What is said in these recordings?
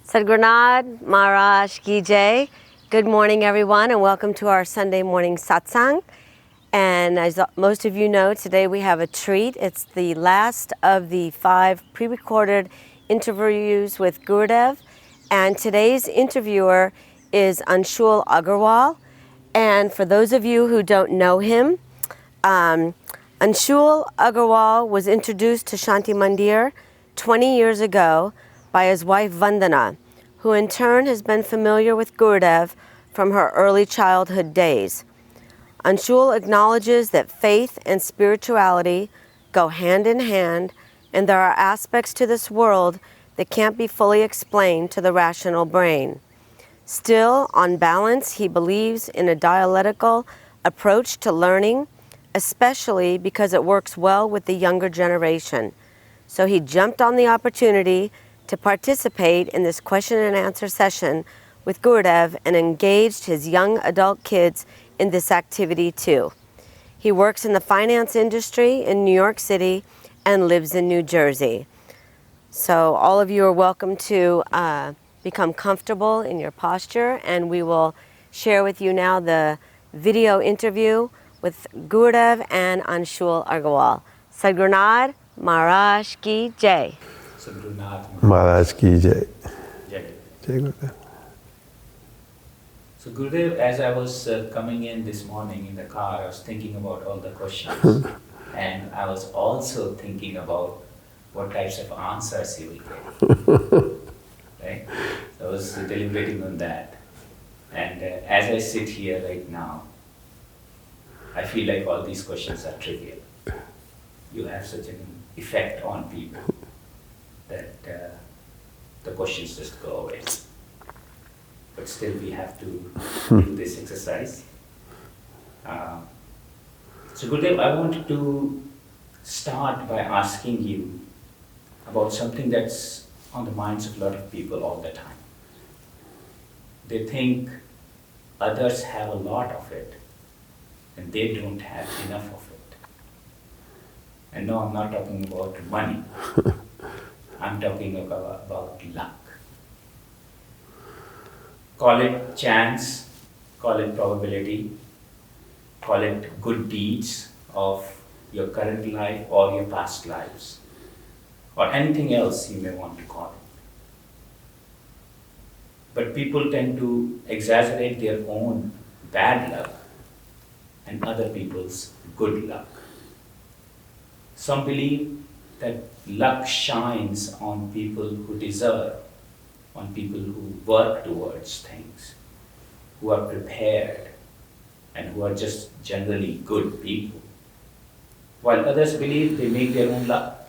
Sadhgurunad Maharaj Ki Jai. Good morning, everyone, and welcome to our Sunday morning satsang. And as most of you know, today we have a treat. It's the last of the 5 pre-recorded interviews with Gurudev. And today's interviewer is Anshul Agarwal. And for those of you who don't know him, Anshul Agarwal was introduced to Shanti Mandir 20 years ago by his wife Vandana, who in turn has been familiar with Gurudev from her early childhood days. Anshul acknowledges that faith and spirituality go hand in hand, and there are aspects to this world that can't be fully explained to the rational brain. Still, on balance, he believes in a dialectical approach to learning, especially because it works well with the younger generation. So he jumped on the opportunity to participate in this question and answer session with Gurudev and engaged his young adult kids in this activity too. He works in the finance industry in New York City and lives in New Jersey. So all of you are welcome to become comfortable in your posture, and we will share with you now the video interview with Gurudev and Anshul Agarwal. Sadhgurunad Maharaj Ki Jai. Maharaj Ki Jai. Jai. Jai Gurudev. So Gurudev, as I was coming in this morning in the car, I was thinking about all the questions and I was also thinking about what types of answers he will get. Right? So I was deliberating on that. And as I sit here right now, I feel like all these questions are trivial. You have such an effect on people that the questions just go away. But still we have to do this exercise. So Gurudev, I wanted to start by asking you about something that's on the minds of a lot of people all the time. They think others have a lot of it and they don't have enough of it. And no, I'm not talking about money. I'm talking about luck. Call it chance, call it probability, call it good deeds of your current life or your past lives, or anything else you may want to call it. But people tend to exaggerate their own bad luck and other people's good luck. Some believe that luck shines on people who deserve, on people who work towards things, who are prepared, and who are just generally good people. While others believe they make their own luck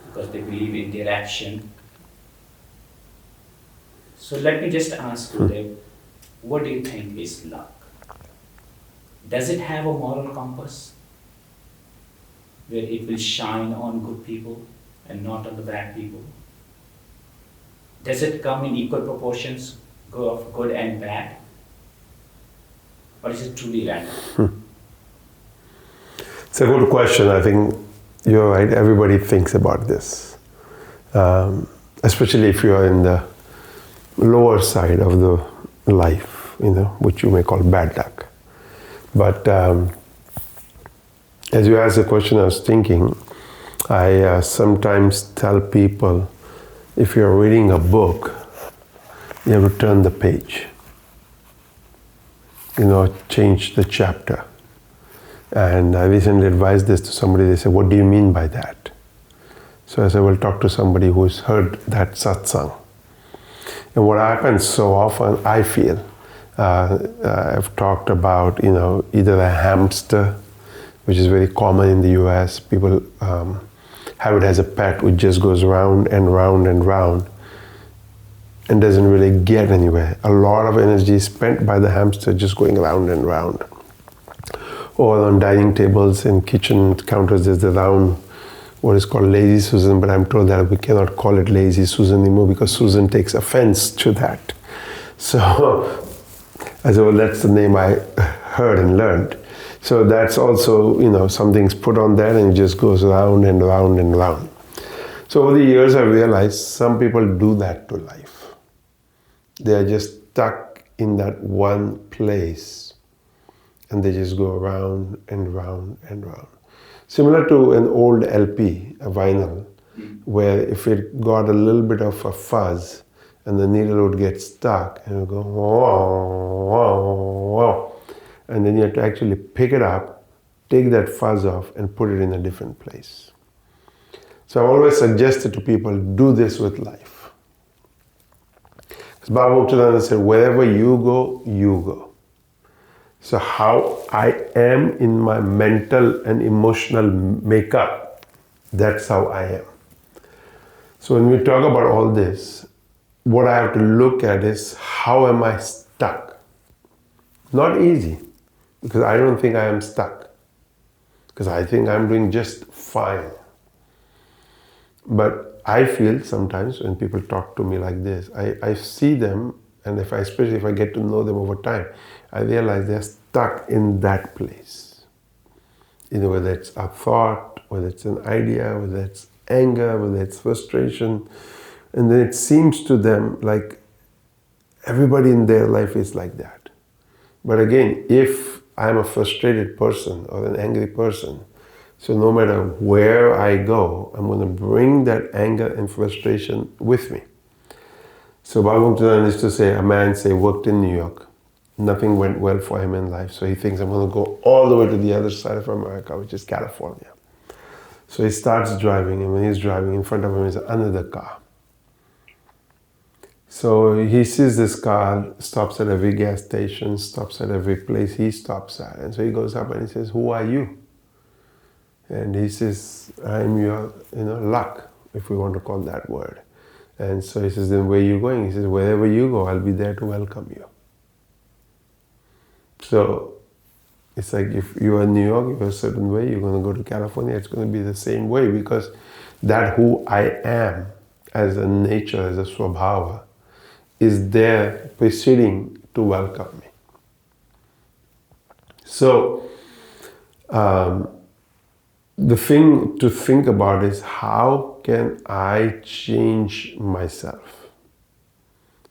because they believe in their action. So let me just ask you, what do you think is luck? Does it have a moral compass where it will shine on good people and not on the bad people? Does it come in equal proportions of good and bad? Or is it truly random? It's a good question. I think you're right. Everybody thinks about this. Especially if you're in the lower side of the life, which you may call bad luck. But as you asked the question, I was thinking, I sometimes tell people, if you're reading a book, you have to turn the page. Change the chapter. And I recently advised this to somebody. They said, what do you mean by that? So I said, well, talk to somebody who's heard that satsang. And what happens so often, I feel, I've talked about, either a hamster, which is very common in the US. People have it as a pet, which just goes round and round and round and doesn't really get anywhere. A lot of energy is spent by the hamster just going round and round. Or on dining tables and kitchen counters, there's the round, what is called lazy Susan, but I'm told that we cannot call it lazy Susan anymore because Susan takes offense to that. So I said, well, that's the name I heard and learned. So that's also, something's put on there and it just goes round and round and round. So over the years I realized some people do that to life. They are just stuck in that one place and they just go round and round and round. Similar to an old LP, a vinyl, where if it got a little bit of a fuzz and the needle would get stuck and it would go whoa, whoa, whoa. And then you have to actually pick it up, take that fuzz off and put it in a different place. So I've always suggested to people, do this with life. Because Nityananda said, wherever you go, you go. So how I am in my mental and emotional makeup, that's how I am. So when we talk about all this, what I have to look at is, how am I stuck? Not easy, because I don't think I am stuck. Because I think I'm doing just fine. But I feel sometimes when people talk to me like this, I see them, and especially if I get to know them over time, I realize they're stuck in that place. Whether it's a thought, whether it's an idea, whether it's anger, whether it's frustration. And then it seems to them like everybody in their life is like that. But again, if I'm a frustrated person or an angry person, so no matter where I go, I'm going to bring that anger and frustration with me. So Bhagavatam used to say, a man worked in New York. Nothing went well for him in life. So he thinks, I'm going to go all the way to the other side of America, which is California. So he starts driving, and when he's driving, in front of him is another car. So he sees this car, stops at every gas station, stops at every place he stops at. And so he goes up and he says, who are you? And he says, I'm your luck, if we want to call that word. And so he says, then where are you going? He says, wherever you go, I'll be there to welcome you. So it's like if you are in New York, you're a certain way, you're going to go to California, it's going to be the same way, because that who I am as a nature, as a swabhava, is there proceeding to welcome me. So the thing to think about is, how can I change myself?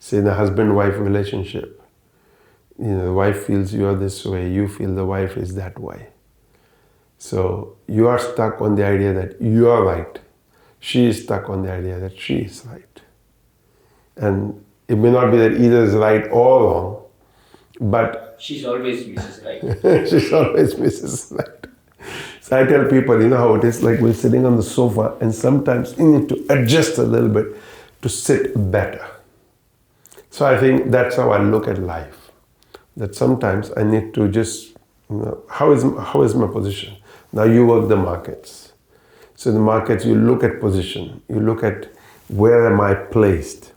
Say in a husband-wife relationship, the wife feels you are this way, you feel the wife is that way. So you are stuck on the idea that you are right. She is stuck on the idea that she is right. And it may not be that either is right or wrong, but she's always Mrs. Right. she's always Mrs. Right. So I tell people, how it is, like we're sitting on the sofa and sometimes you need to adjust a little bit to sit better. So I think that's how I look at life. That sometimes I need to just, how is my position? Now you work the markets. So in the markets, you look at position. You look at where am I placed?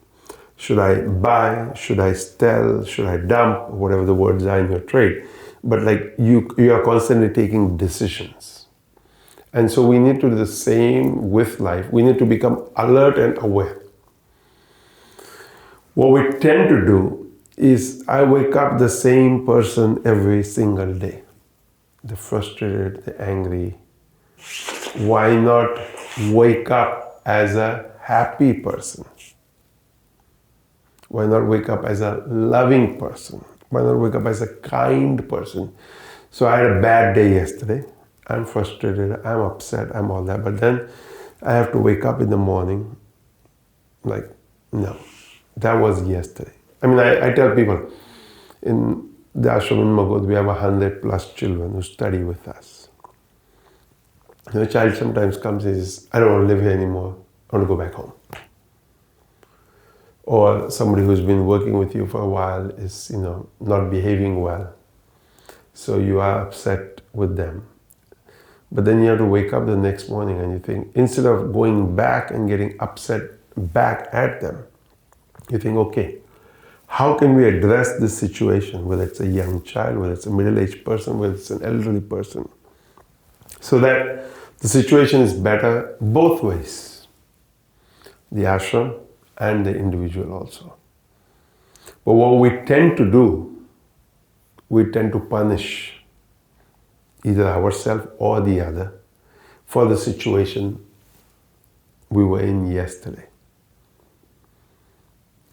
Should I buy? Should I sell? Should I dump? Whatever the words are in your trade. But like you are constantly taking decisions. And so we need to do the same with life. We need to become alert and aware. What we tend to do is I wake up the same person every single day. The frustrated, the angry. Why not wake up as a happy person? Why not wake up as a loving person? Why not wake up as a kind person? So I had a bad day yesterday. I'm frustrated, I'm upset, I'm all that. But then I have to wake up in the morning like, no, that was yesterday. I tell people, in the ashram in Magod, we have 100+ children who study with us. A child sometimes comes and says, I don't want to live here anymore, I want to go back home. Or somebody who's been working with you for a while is, not behaving well. So you are upset with them. But then you have to wake up the next morning and you think, instead of going back and getting upset back at them, you think, okay, how can we address this situation, whether it's a young child, whether it's a middle-aged person, whether it's an elderly person, so that the situation is better both ways, the ashram and the individual also. But what we tend to do, we tend to punish either ourselves or the other for the situation we were in yesterday.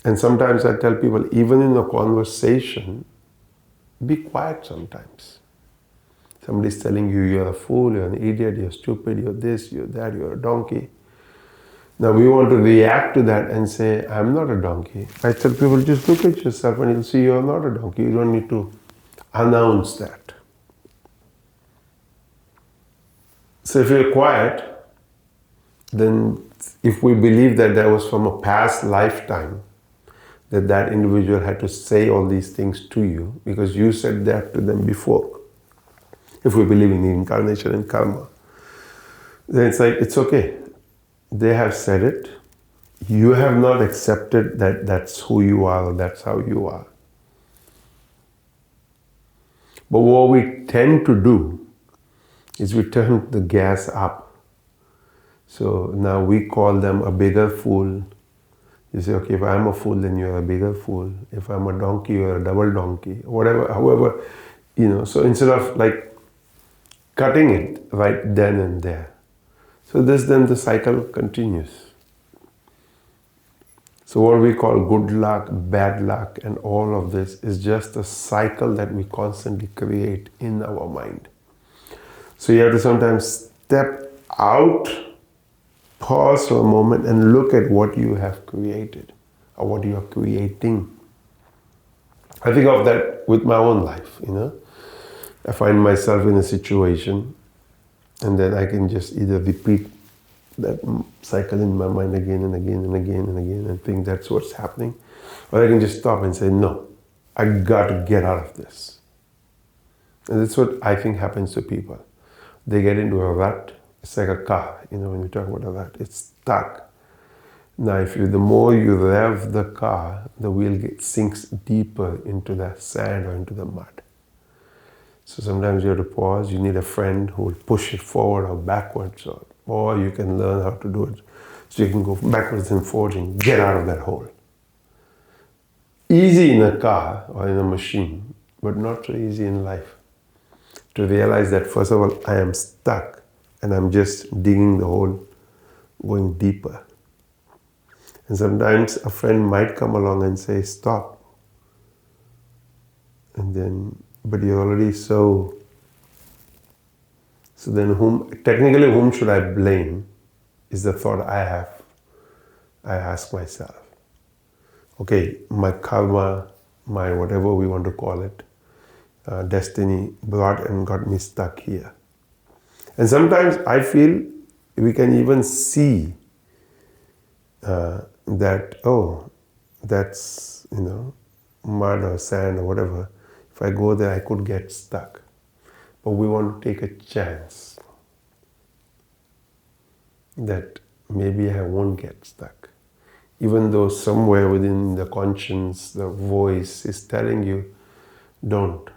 And sometimes I tell people, even in a conversation, be quiet sometimes. Somebody's telling you you're a fool, you're an idiot, you're stupid, you're this, you're that, you're a donkey. Now we want to react to that and say, I'm not a donkey. I tell people, just look at yourself and you'll see you're not a donkey. You don't need to announce that. So if you're quiet, then if we believe that that was from a past lifetime, that individual had to say all these things to you because you said that to them before. If we believe in incarnation and karma, then it's like, it's okay. They have said it. You have not accepted that that's who you are or that's how you are. But what we tend to do is we turn the gas up. So now we call them a bigger fool. You say, okay, if I'm a fool, then you're a bigger fool. If I'm a donkey, you're a double donkey. Whatever, however, so instead of like cutting it right then and there. So then the cycle continues. So what we call good luck, bad luck, and all of this is just a cycle that we constantly create in our mind. So you have to sometimes step out, pause for a moment and look at what you have created or what you are creating. I think of that with my own life, I find myself in a situation and then I can just either repeat that cycle in my mind again and again and again and again and think that's what's happening. Or I can just stop and say, no, I got to get out of this. And that's what I think happens to people. They get into a rut. It's like a car, when you talk about a rut, it's stuck. Now, the more you rev the car, the wheel sinks deeper into the sand or into the mud. So sometimes you have to pause. You need a friend who will push it forward or backwards, or you can learn how to do it. So you can go backwards and forwards and get out of that hole. Easy in a car or in a machine, but not so easy in life. To realize that first of all, I am stuck and I'm just digging the hole, going deeper. And sometimes a friend might come along and say, stop. And then, but you're already so then whom should I blame is the thought I have. I ask myself, okay, my karma, my whatever we want to call it, destiny brought and got me stuck here. And sometimes I feel we can even see that, that's, mud or sand or whatever. If I go there, I could get stuck. But we want to take a chance that maybe I won't get stuck. Even though somewhere within the conscience, the voice is telling you, don't.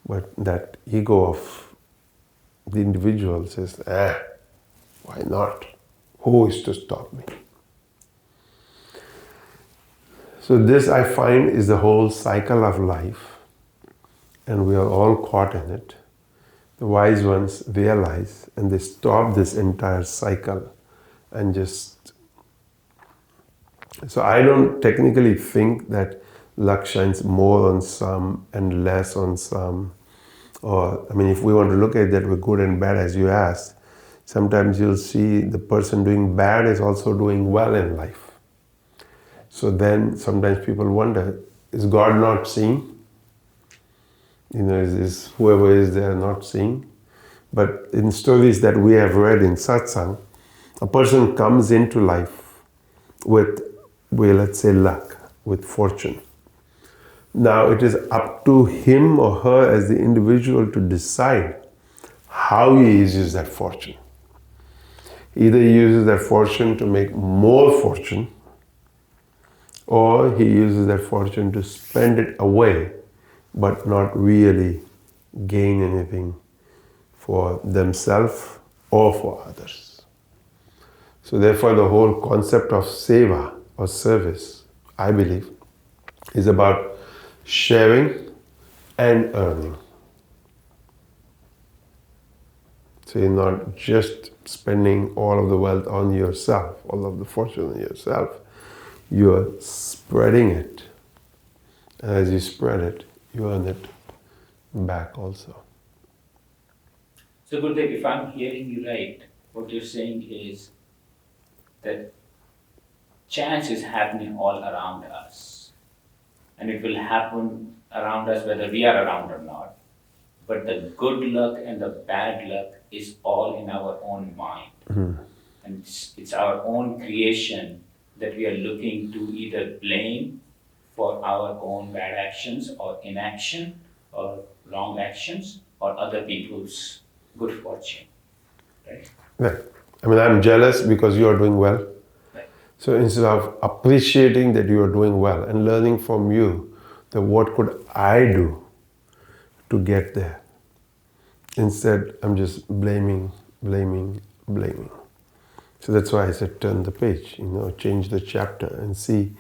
But that ego of the individual says, why not? Who is to stop me? So this, I find, is the whole cycle of life. And we are all caught in it. The wise ones realize and they stop this entire cycle and just... So I don't technically think that luck shines more on some and less on some. Or, if we want to look at that with good and bad, as you asked, sometimes you'll see the person doing bad is also doing well in life. So then sometimes people wonder, is God not seeing? Is whoever is there not seeing? But in stories that we have read in satsang, a person comes into life with, let's say, luck, with fortune. Now it is up to him or her as the individual to decide how he uses that fortune. Either he uses that fortune to make more fortune, or he uses that fortune to spend it away, but not really gain anything for themselves or for others. So therefore the whole concept of seva or service, I believe, is about sharing and earning. So you're not just spending all of the wealth on yourself, all of the fortune on yourself. You're spreading it. And as you spread it, you earn it back also. So Gurudev, if I'm hearing you right, what you're saying is that chance is happening all around us. And it will happen around us whether we are around or not. But the good luck and the bad luck is all in our own mind. And it's our own creation that we are looking to either blame for our own bad actions or inaction or wrong actions or other people's good fortune. Right? Right. I mean, I'm jealous because you are doing well. Right. So instead of appreciating that you are doing well and learning from you that what could I do to get there, instead I'm just blaming. So that's why I said turn the page, change the chapter and see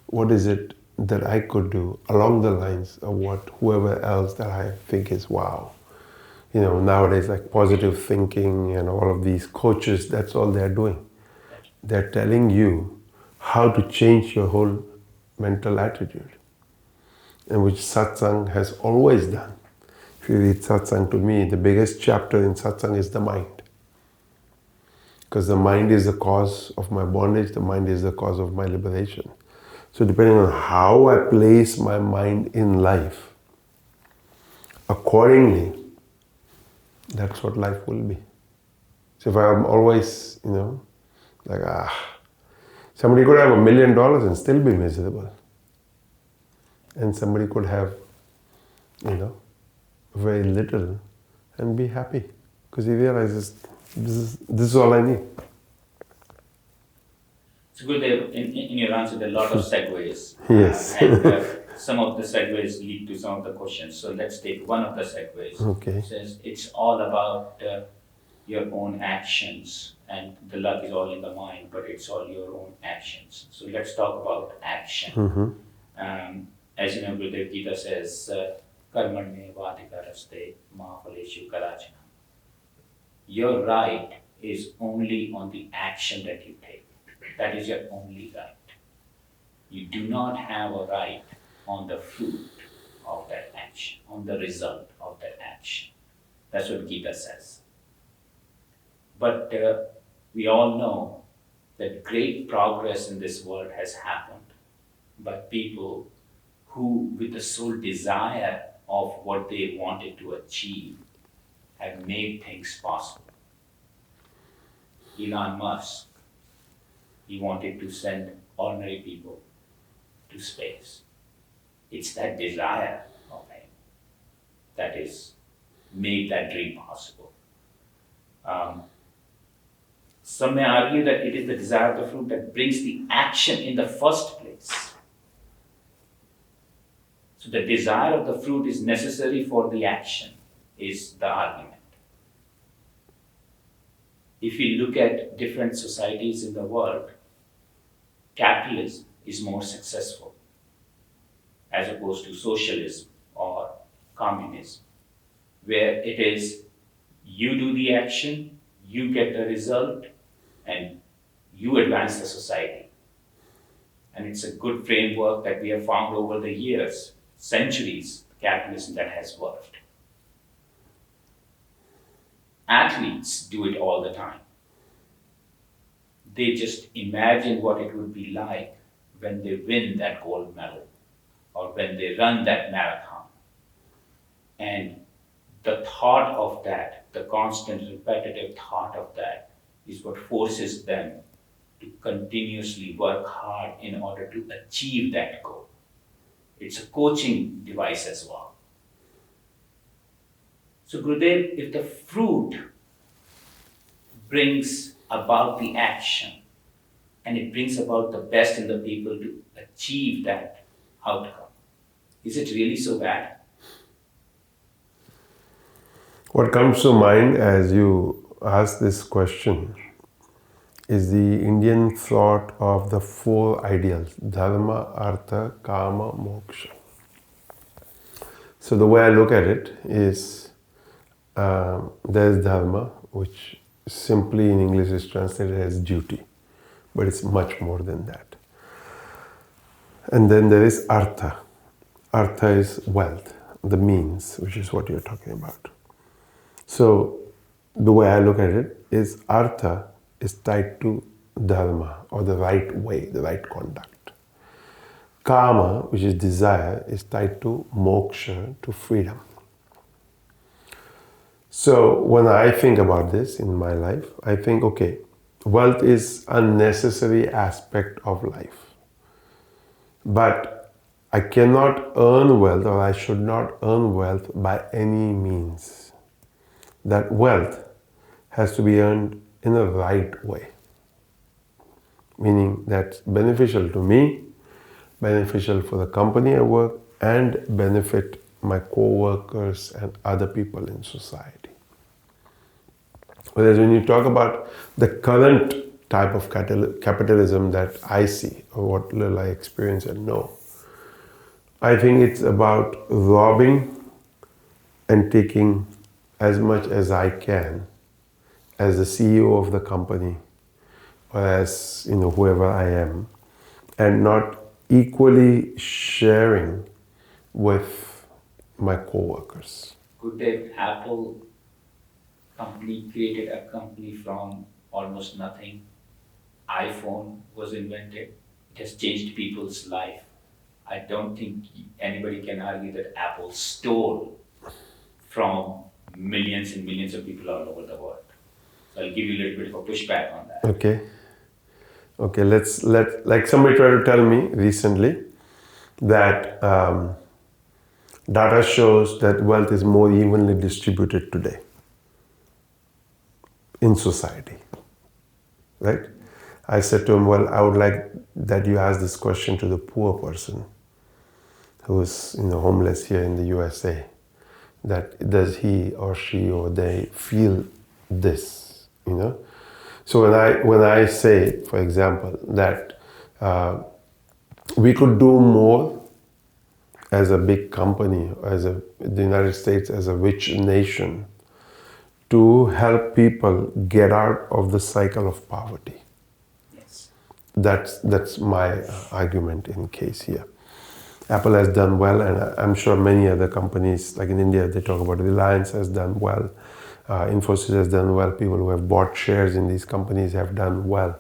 what is it that I could do along the lines of what whoever else that I think is wow. Nowadays, like positive thinking and all of these coaches, that's all they're doing. They're telling you how to change your whole mental attitude, and which satsang has always done. If you read satsang, to me, the biggest chapter in satsang is the mind. Because the mind is the cause of my bondage, the mind is the cause of my liberation. So depending on how I place my mind in life, accordingly, that's what life will be. So if I'm always, somebody could have $1 million and still be miserable. And somebody could have, very little and be happy. Because he realizes this is all I need. So Gurudev, in your answer, there are a lot of segues. Yes. And some of the segues lead to some of the questions. So let's take one of the segues. Okay. It says it's all about your own actions, and the luck is all in the mind, but it's all your own actions. So let's talk about action. As you know, Gurudev Gita says, Karmanye vadikaraste ma phaleshu karachana. Your right is only on the action that you take. That is your only right. You do not have a right on the fruit of that action, on the result of that action. That's what Gita says. But we all know that great progress in this world has happened by people who, with the sole desire of what they wanted to achieve, have made things possible. Elon Musk, he wanted to send ordinary people to space. It's that desire of him that is made that dream possible. Some may argue that it is the desire of the fruit that brings the action in the first place. So the desire of the fruit is necessary for the action, is the argument. If you look at different societies in the world, capitalism is more successful as opposed to socialism or communism, where it is you do the action, you get the result, and you advance the society. And it's a good framework that we have found over the years, centuries, capitalism that has worked. Athletes do it all the time. They just imagine what it would be like when they win that gold medal or when they run that marathon. And the thought of that, the constant repetitive thought of that, is what forces them to continuously work hard in order to achieve that goal. It's a coaching device as well. So Gurudev, if the fruit brings about the action and it brings about the best in the people to achieve that outcome, is it really so bad? What comes to mind as you ask this question is the Indian thought of the four ideals: Dharma, Artha, Kama, Moksha. So the way I look at it is there's Dharma, which simply in English is translated as duty, but it's much more than that. And then there is artha. Artha is wealth, the means, which is what you're talking about. So the way I look at it is artha is tied to dharma, or the right way, the right conduct. Kama, which is desire, is tied to moksha, to freedom. So when I think about this in my life, I think, okay, wealth is a necessary aspect of life. But I cannot earn wealth, or I should not earn wealth by any means. That wealth has to be earned in the right way. Meaning that's beneficial to me, beneficial for the company I work, and benefit my co-workers and other people in society. Whereas when you talk about the current type of capitalism that I see, or what little I experience and know, I think it's about robbing and taking as much as I can as the CEO of the company, or as whoever I am, and not equally sharing with my co-workers. Gurudev, Apple company created a company from almost nothing. iPhone was invented. It has changed people's life. I don't think anybody can argue that Apple stole from millions and millions of people all over the world. So I'll give you a little bit of a pushback on that. Okay, like somebody tried to tell me recently that data shows that wealth is more evenly distributed today in society, right? I said to him, well, I would like that you ask this question to the poor person who is homeless here in the USA, that does he or she or they feel this, So when I say, for example, that we could do more as a big company, as the United States, as a rich nation, to help people get out of the cycle of poverty. Yes. That's my argument in case here. Apple has done well, and I'm sure many other companies, like in India, they talk about Reliance has done well. Infosys has done well. People who have bought shares in these companies have done well.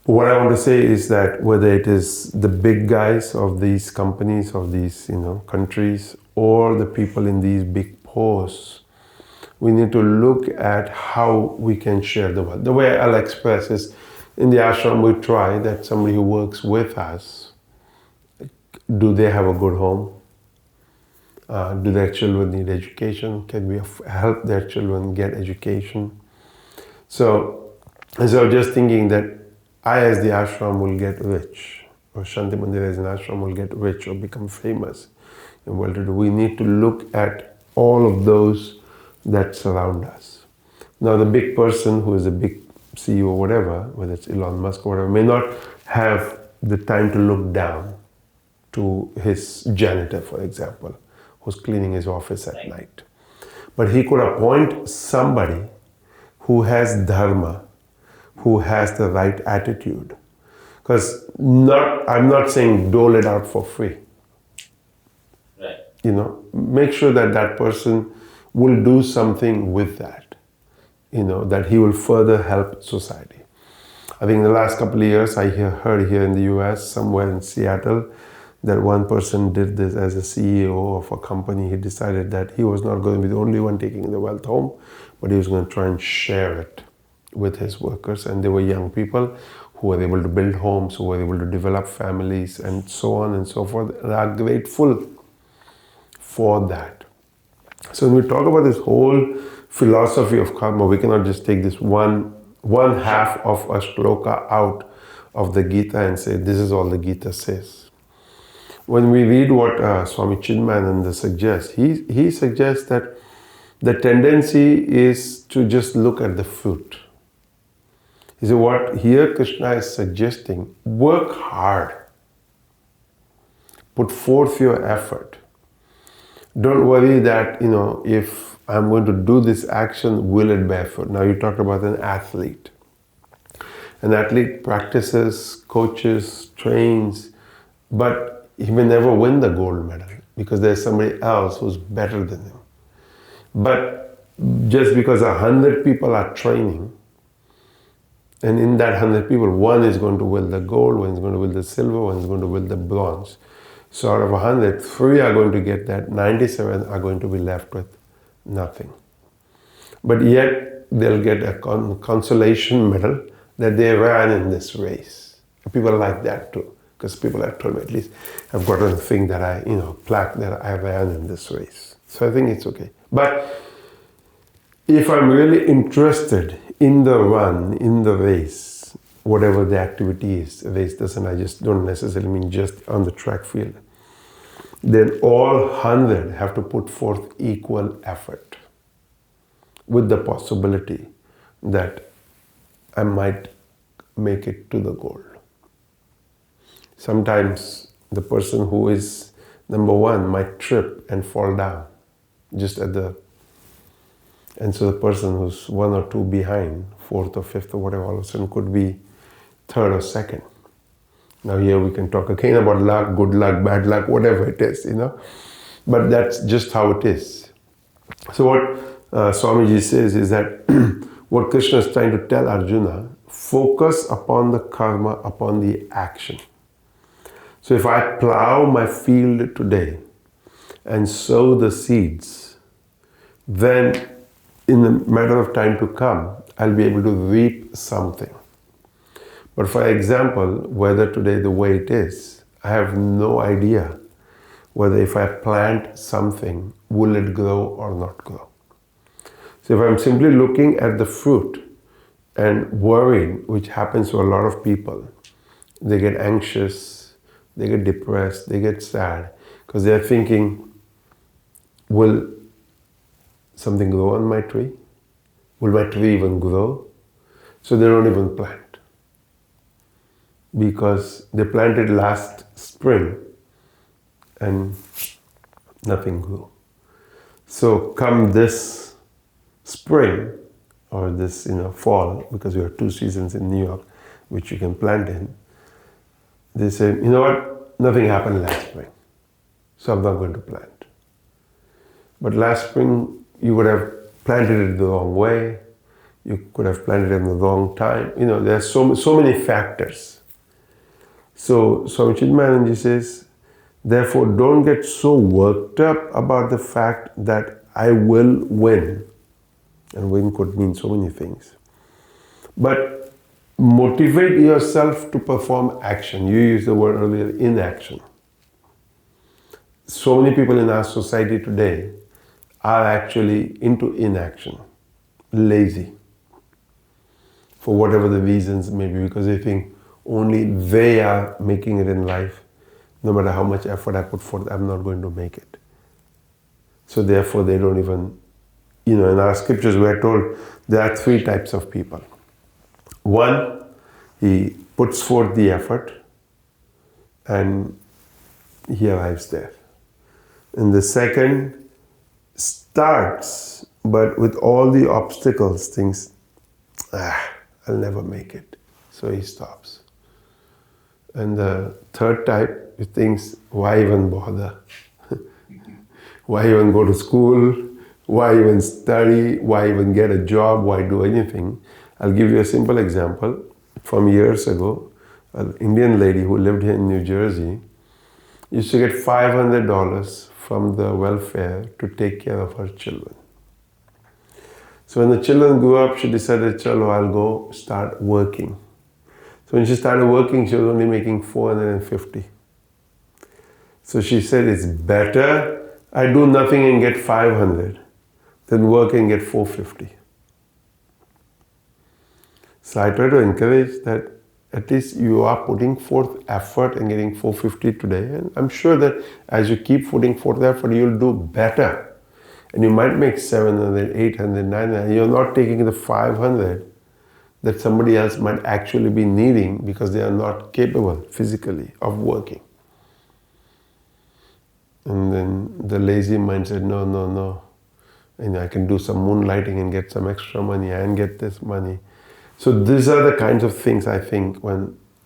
But what I want to say is that whether it is the big guys of these companies, of these countries, or the people in these big posts, we need to look at how we can share the wealth. The way I'll express is, in the ashram we try that somebody who works with us, do they have a good home? Do their children need education? Can we help their children get education? So I was just thinking that I as the ashram will get rich, or Shanti Mandir as an ashram will get rich or become famous. And well-to-do. We need to look at all of those that surround us. Now the big person who is a big CEO or whatever, whether it's Elon Musk or whatever, may not have the time to look down to his janitor, for example, who's cleaning his office at night. But he could appoint somebody who has dharma, who has the right attitude. Because I'm not saying dole it out for free. Right. Make sure that that person will do something with that, that he will further help society. I think in the last couple of years, I heard here in the US, somewhere in Seattle, that one person did this as a CEO of a company. He decided that he was not going to be the only one taking the wealth home, but he was going to try and share it with his workers. And they were young people who were able to build homes, who were able to develop families, and so on and so forth, and are grateful for that. So when we talk about this whole philosophy of karma, we cannot just take this one half of a shloka out of the Gita and say, this is all the Gita says. When we read what Swami Chinmayananda suggests, he suggests that the tendency is to just look at the fruit. He said, what here Krishna is suggesting, work hard. Put forth your effort. Don't worry that, if I'm going to do this action, will it bear fruit? Now you talked about an athlete. An athlete practices, coaches, trains, but he may never win the gold medal because there's somebody else who's better than him. But just because 100 people are training, and in that 100 people, one is going to win the gold, one is going to win the silver, one is going to win the bronze. So out of 100, 3 are going to get that, 97 are going to be left with nothing. But yet, they'll get a consolation medal that they ran in this race. People like that too, because people have told me, at least I've gotten a thing that I, plaque that I ran in this race. So I think it's okay. But if I'm really interested in the run, in the race, whatever the activity is, race I just don't necessarily mean just on the track field, then all 100 have to put forth equal effort with the possibility that I might make it to the goal. Sometimes the person who is number 1 might trip and fall down just at the, and so the person who's 1 or 2 behind, 4th or 5th or whatever, all of a sudden could be 3rd or 2nd. Now here we can talk again about luck, good luck, bad luck, whatever it is, But that's just how it is. So what Swamiji says is that what Krishna is trying to tell Arjuna, focus upon the karma, upon the action. So if I plow my field today and sow the seeds, then in a matter of time to come, I'll be able to reap something. But for example, weather today the way it is, I have no idea whether if I plant something, will it grow or not grow. So if I'm simply looking at the fruit and worried, which happens to a lot of people, they get anxious, they get depressed, they get sad, because they're thinking, will something grow on my tree? Will my tree even grow? So they don't even plant. Because they planted last spring and nothing grew. So come this spring or this fall, because we have 2 seasons in New York which you can plant in, they say, you know what, nothing happened last spring, so I'm not going to plant. But last spring you would have planted it the wrong way, you could have planted it in the wrong time. There are so many factors. So Swami Chidmayananji says, therefore don't get so worked up about the fact that I will win. And win could mean so many things. But motivate yourself to perform action. You used the word earlier, inaction. So many people in our society today are actually into inaction, lazy, for whatever the reasons may be, because they think only they are making it in life. No matter how much effort I put forth, I'm not going to make it. So therefore they don't even, in our scriptures we're told there are 3 types of people. One, he puts forth the effort and he arrives there. And the second starts, but with all the obstacles, thinks, I'll never make it. So he stops. And the third type, he thinks, why even bother? Why even go to school? Why even study? Why even get a job? Why do anything? I'll give you a simple example. From years ago, an Indian lady who lived here in New Jersey used to get $500 from the welfare to take care of her children. So when the children grew up, she decided, chalo, I'll go start working. So when she started working, she was only making $450. So she said, it's better I do nothing and get 500 than work and get 450. So I try to encourage that at least you are putting forth effort and getting 450 today. And I'm sure that as you keep putting forth effort, you'll do better. And you might make 700, 800, 900. You're not taking the 500 that somebody else might actually be needing because they are not capable physically of working. And then the lazy mind said, no. I can do some moonlighting and get some extra money and get this money. So these are the kinds of things I think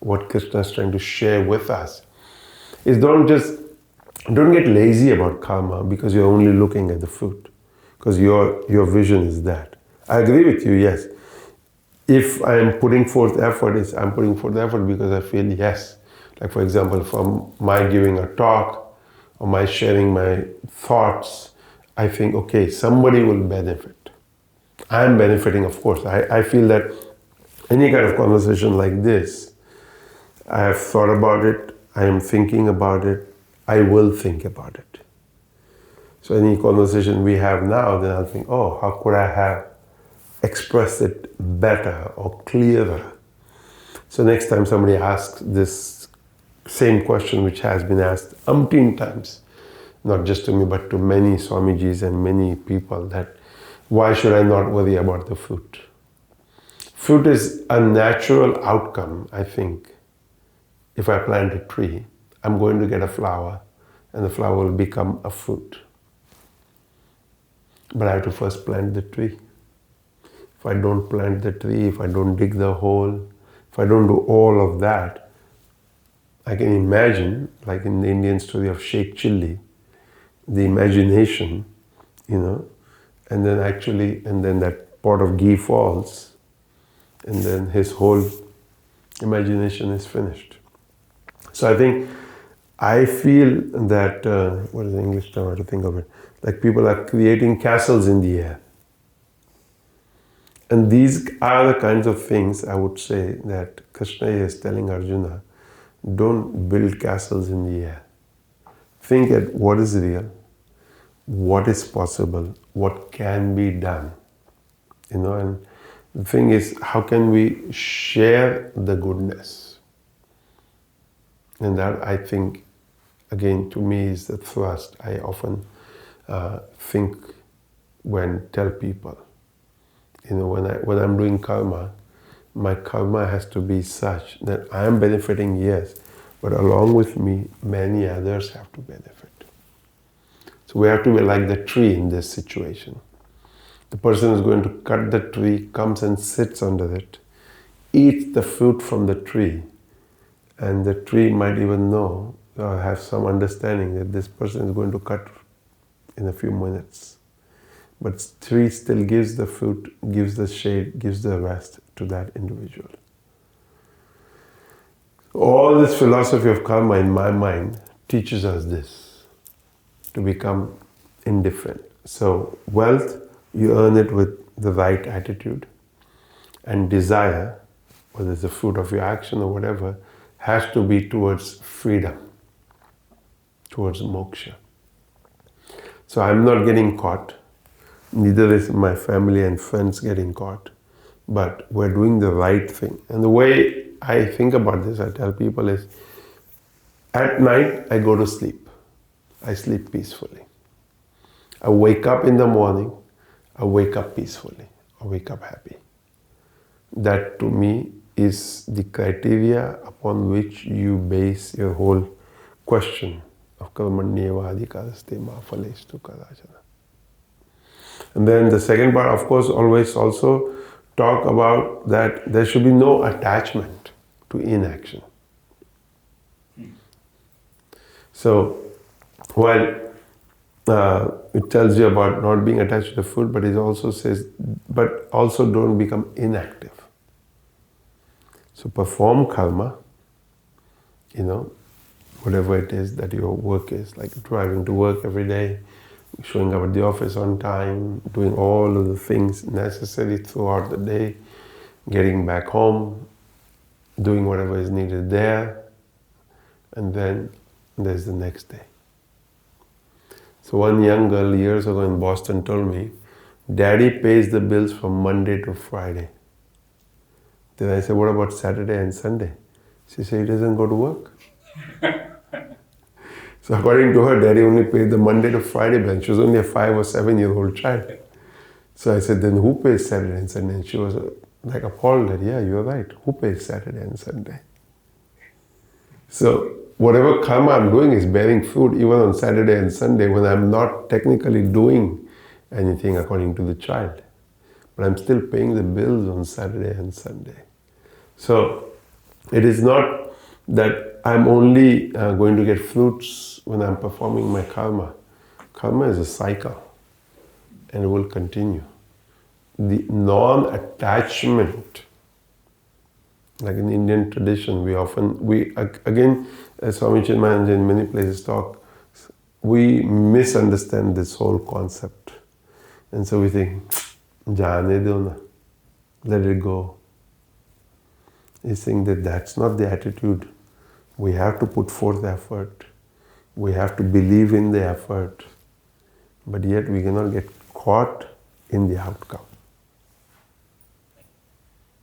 what Krishna is trying to share with us is don't get lazy about karma because you're only looking at the fruit, because your vision is that. I agree with you, yes. If I am putting forth effort, I'm putting forth effort because I feel yes. Like for example, from my giving a talk or my sharing my thoughts, I think, okay, somebody will benefit. I'm benefiting, of course. I feel that any kind of conversation like this, I have thought about it, I am thinking about it, I will think about it. So any conversation we have now, then I'll think, oh, how could I have expressed it better or clearer? So next time somebody asks this same question, which has been asked umpteen times, not just to me, but to many Swamijis and many people, that why should I not worry about the fruit? Fruit is a natural outcome, I think. If I plant a tree, I'm going to get a flower, and the flower will become a fruit. But I have to first plant the tree. If I don't plant the tree, if I don't dig the hole, if I don't do all of that, I can imagine, like in the Indian story of Sheikh Chilli, the imagination, and then that pot of ghee falls, and then his whole imagination is finished. So I feel that, what is the English term? I have to think of it. Like people are creating castles in the air. And these are the kinds of things I would say that Krishna is telling Arjuna, don't build castles in the air. Think at what is real, what is possible, what can be done. And the thing is, how can we share the goodness? And that, I think, again, to me is the thrust I often think when tell people. When I'm doing karma, my karma has to be such that I am benefiting, yes, but along with me, many others have to benefit. So we have to be like the tree in this situation. The person who's going to cut the tree comes and sits under it, eats the fruit from the tree, and the tree might even know or have some understanding that this person is going to cut in a few minutes. But tree still gives the fruit, gives the shade, gives the rest to that individual. All this philosophy of karma, in my mind, teaches us this, to become indifferent. So wealth, you earn it with the right attitude. And desire, whether it's the fruit of your action or whatever, has to be towards freedom, towards moksha. So I'm not getting caught. Neither is my family and friends getting caught. But we're doing the right thing. And the way I think about this, I tell people is, at night I go to sleep. I sleep peacefully. I wake up in the morning, I wake up peacefully. I wake up happy. That to me is the criteria upon which you base your whole question of karmanyeva adhikaraste ma phalestu kadachana. And then the second part, of course, always also talk about that there should be no attachment to inaction. So, while it tells you about not being attached to the food, but it also says, but also don't become inactive. So perform karma, whatever it is that your work is, like driving to work every day, showing up at the office on time, doing all of the things necessary throughout the day, getting back home, doing whatever is needed there, and then there's the next day. So one young girl years ago in Boston told me, Daddy pays the bills from Monday to Friday. Then I said, what about Saturday and Sunday? She said, he doesn't go to work. So according to her, Daddy only paid the Monday to Friday bill. She was only a 5 or 7 year old child. So I said, then who pays Saturday and Sunday? And she was like appalled that, yeah, you're right. Who pays Saturday and Sunday? So whatever karma I'm doing is bearing fruit even on Saturday and Sunday when I'm not technically doing anything according to the child. But I'm still paying the bills on Saturday and Sunday. So it is not that I'm only going to get fruits when I'm performing my karma. Karma is a cycle and it will continue. The non-attachment, like in Indian tradition, again, as Swami Chinmayananda in many places talk, we misunderstand this whole concept. And so we think, Jane do na, let it go. He's saying that that's not the attitude. We have to put forth effort. We have to believe in the effort. But yet we cannot get caught in the outcome.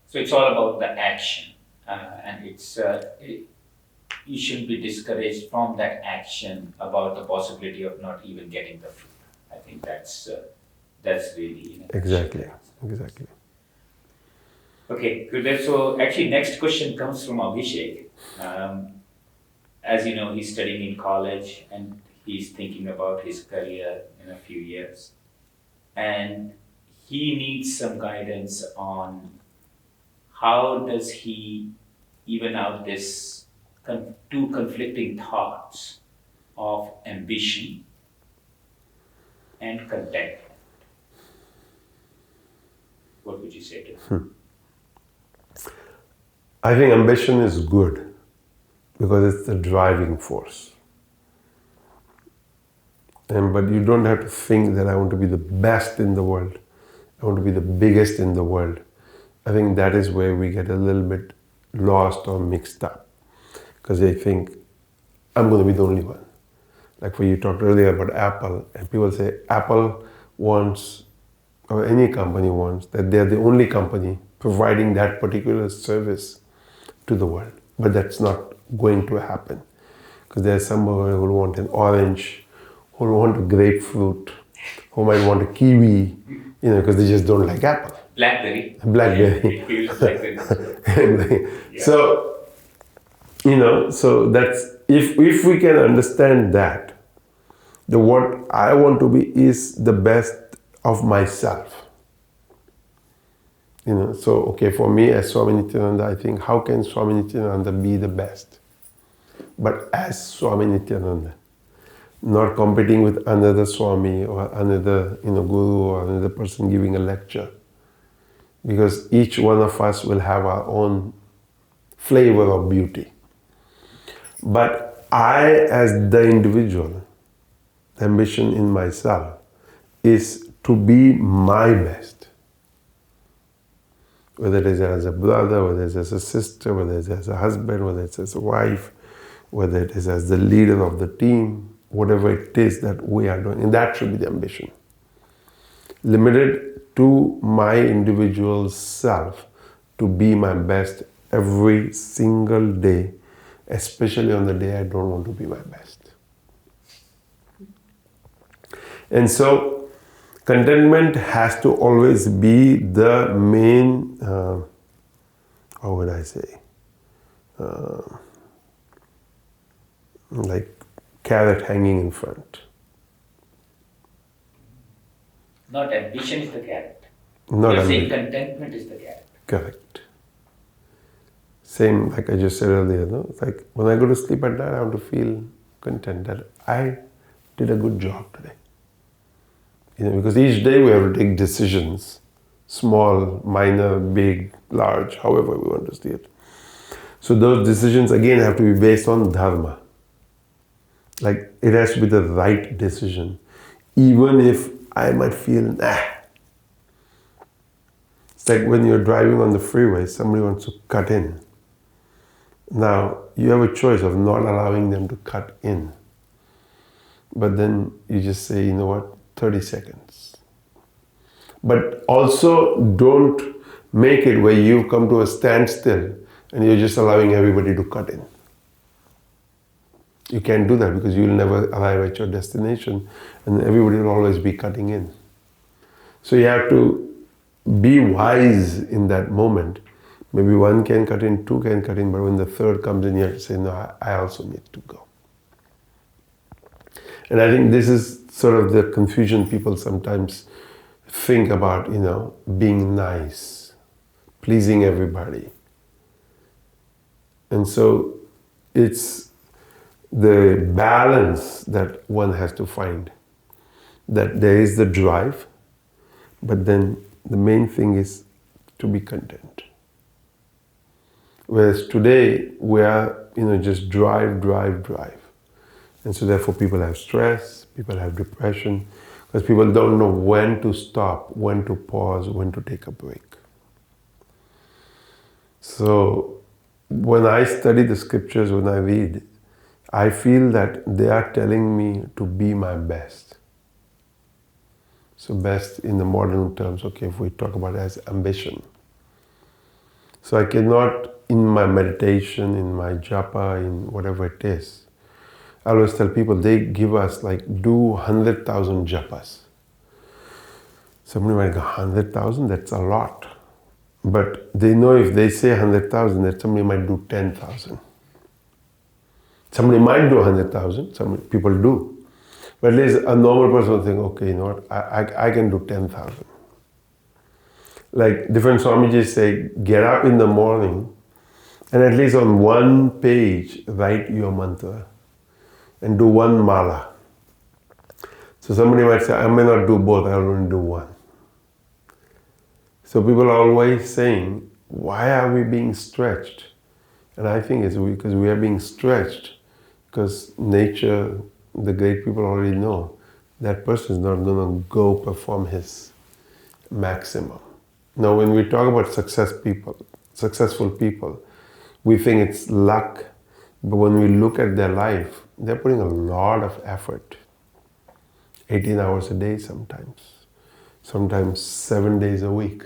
So it's all about the action, and you should be discouraged from that action about the possibility of not even getting the fruit. I think that's really Exactly. Okay, Gurudev. So actually, next question comes from Abhishek. As you know, he's studying in college and he's thinking about his career in a few years, and he needs some guidance on how does he even out this two conflicting thoughts of ambition and contentment. What would you say to him? I think ambition is good because it's the driving force. But you don't have to think that I want to be the best in the world. I want to be the biggest in the world. I think that is where we get a little bit lost or mixed up. Because they think, I'm going to be the only one. Like when you talked earlier about Apple, and people say Apple wants, or any company wants, that they're the only company providing that particular service to the world. But that's not going to happen. Because there's somebody who will want an orange, who will want a grapefruit, who might want a kiwi, because they just don't like Apple. Blackberry. Blackberry. So, so that's, if we can understand that, what I want to be is the best of myself. So, okay, for me as Swami Nityananda, I think, how can Swami Nityananda be the best? But as Swami Nityananda, not competing with another Swami or another Guru or another person giving a lecture. Because each one of us will have our own flavor of beauty. But I, as the individual, the ambition in myself is to be my best. Whether it is as a brother, whether it is as a sister, whether it is as a husband, whether it is as a wife, whether it is as the leader of the team, whatever it is that we are doing. And that should be the ambition. Limited to my individual self to be my best every single day, especially on the day I don't want to be my best. And so, contentment has to always be the main, how would I say, like carrot hanging in front. Not ambition is the carrot. Not You're saying contentment is the carrot. Correct. Same, like I just said earlier, It's like when I go to sleep at night, I want to feel content that I did a good job today. Because each day we have to take decisions, small, minor, big, large, however we want to see it. So those decisions again have to be based on Dharma. Like it has to be the right decision. Even if I might feel, It's like when you're driving on the freeway, somebody wants to cut in. Now, you have a choice of not allowing them to cut in. But then you just say, 30 seconds. But also don't make it where you come to a standstill and you're just allowing everybody to cut in. You can't do that because you'll never arrive at your destination and everybody will always be cutting in. So you have to be wise in that moment. Maybe one can cut in, two can cut in, but when the third comes in, you have to say, no, I also need to go. And I think this is sort of the confusion people sometimes think about, being nice, pleasing everybody. And so it's the balance that one has to find. That there is the drive, but then the main thing is to be content. Whereas today we are, just drive. And so therefore people have stress, people have depression, because people don't know when to stop, when to pause, when to take a break. So when I study the scriptures, when I read, I feel that they are telling me to be my best. So best in the modern terms, okay, if we talk about it as ambition. So I cannot, in my meditation, in my japa, in whatever it is, I always tell people, they give us do 100,000 japas. Somebody might go, 100,000? That's a lot. But they know if they say 100,000, that somebody might do 10,000. Somebody might do 100,000, some people do. But at least a normal person will think, okay, you know what, I can do 10,000. Like different Swamijis say, get up in the morning and at least on one page write your mantra and do one mala. So somebody might say, I may not do both, I'll only do one. So people are always saying, why are we being stretched? And I think it's because we are being stretched because nature, the great people already know, that person is not going to go perform his maximum. Now when we talk about successful people, we think it's luck, but when we look at their life, they're putting a lot of effort. 18 hours a day sometimes 7 days a week.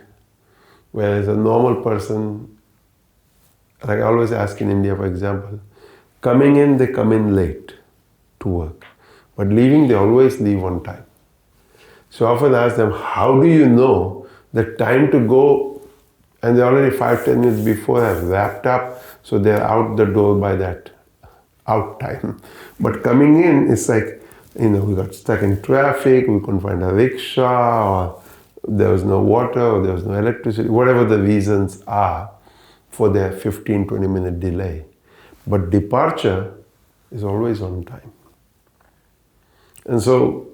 Whereas a normal person, like I always ask in India, for example, coming in, they come in late to work. But leaving, they always leave on time. So I often ask them, how do you know the time to go? And they're already 5-10 minutes before have wrapped up, so they're out the door by that out time. But coming in, it's like, we got stuck in traffic, we couldn't find a rickshaw, or there was no water, or there was no electricity, whatever the reasons are for their 15-20 minute delay. But departure is always on time. And so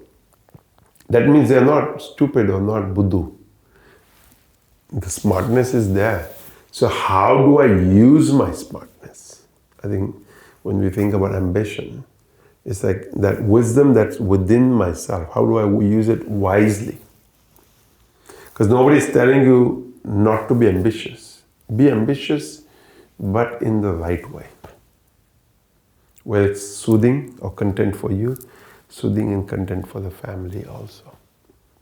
that means they're not stupid or not buddhu. The smartness is there. So how do I use my smartness? I think when we think about ambition, it's like that wisdom that's within myself. How do I use it wisely? Because nobody's telling you not to be ambitious. Be ambitious, but in the right way. Where it's soothing or content for you, soothing and content for the family also.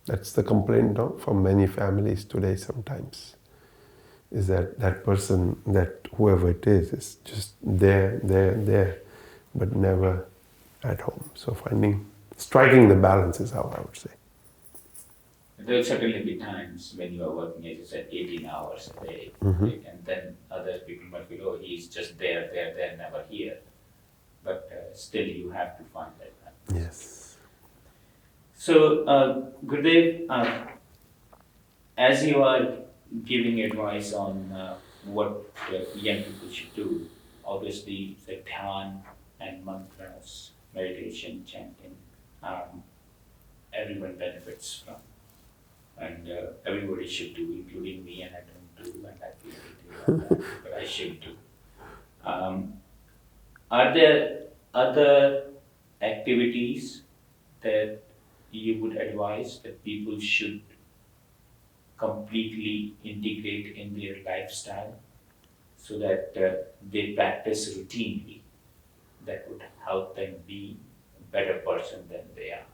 That's the complaint from many families today sometimes. Is that person, that whoever it is just there, but never at home. So striking the balance is how I would say. There will certainly be times when you are working, as you said, 18 hours a day, right? And then other people might be, oh, he's just there, never here. But still you have to find that balance. Yes. So, Gurudev, as you are giving advice on what young people should do, obviously the dhyan and mantras, meditation, chanting, everyone benefits from. And everybody should do, including me, and I don't do, and I feel guilty, but I should do. Are there other activities that you would advise that people should completely integrate in their lifestyle so that they practice routinely that would help them be a better person than they are?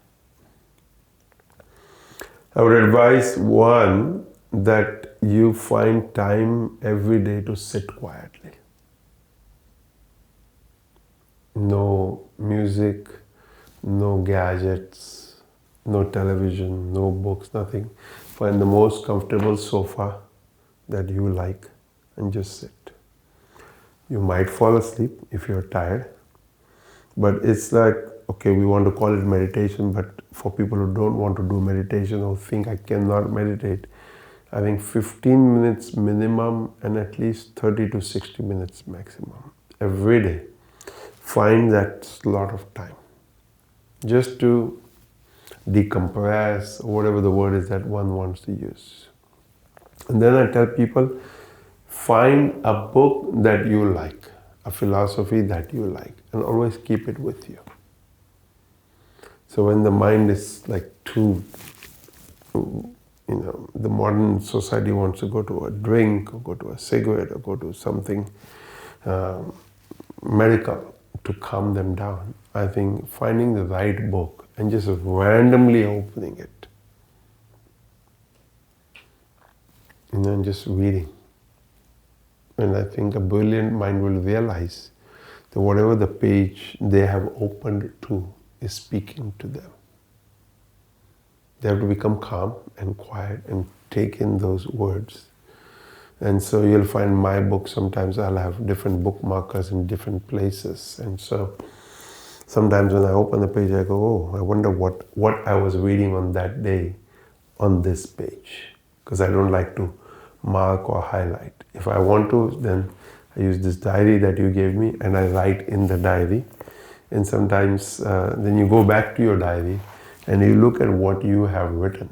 I would advise one, that you find time every day to sit quietly. No music, no gadgets, no television, no books, nothing. Find the most comfortable sofa that you like and just sit. You might fall asleep if you're tired, but it's like okay, we want to call it meditation, but for people who don't want to do meditation or think I cannot meditate, I think 15 minutes minimum and at least 30 to 60 minutes maximum every day. Find that slot of time just to decompress, or whatever the word is that one wants to use. And then I tell people, find a book that you like, a philosophy that you like, and always keep it with you. So when the mind is like too, the modern society wants to go to a drink or go to a cigarette or go to something medical to calm them down, I think finding the right book and just randomly opening it, and just reading. And I think a brilliant mind will realize that whatever the page they have opened to is speaking to them. They have to become calm and quiet and take in those words. And so you'll find my book, sometimes I'll have different bookmarkers in different places. And so sometimes when I open the page, I go, oh, I wonder what I was reading on that day on this page. Because I don't like to mark or highlight. If I want to, then I use this diary that you gave me and I write in the diary. And sometimes then you go back to your diary and you look at what you have written.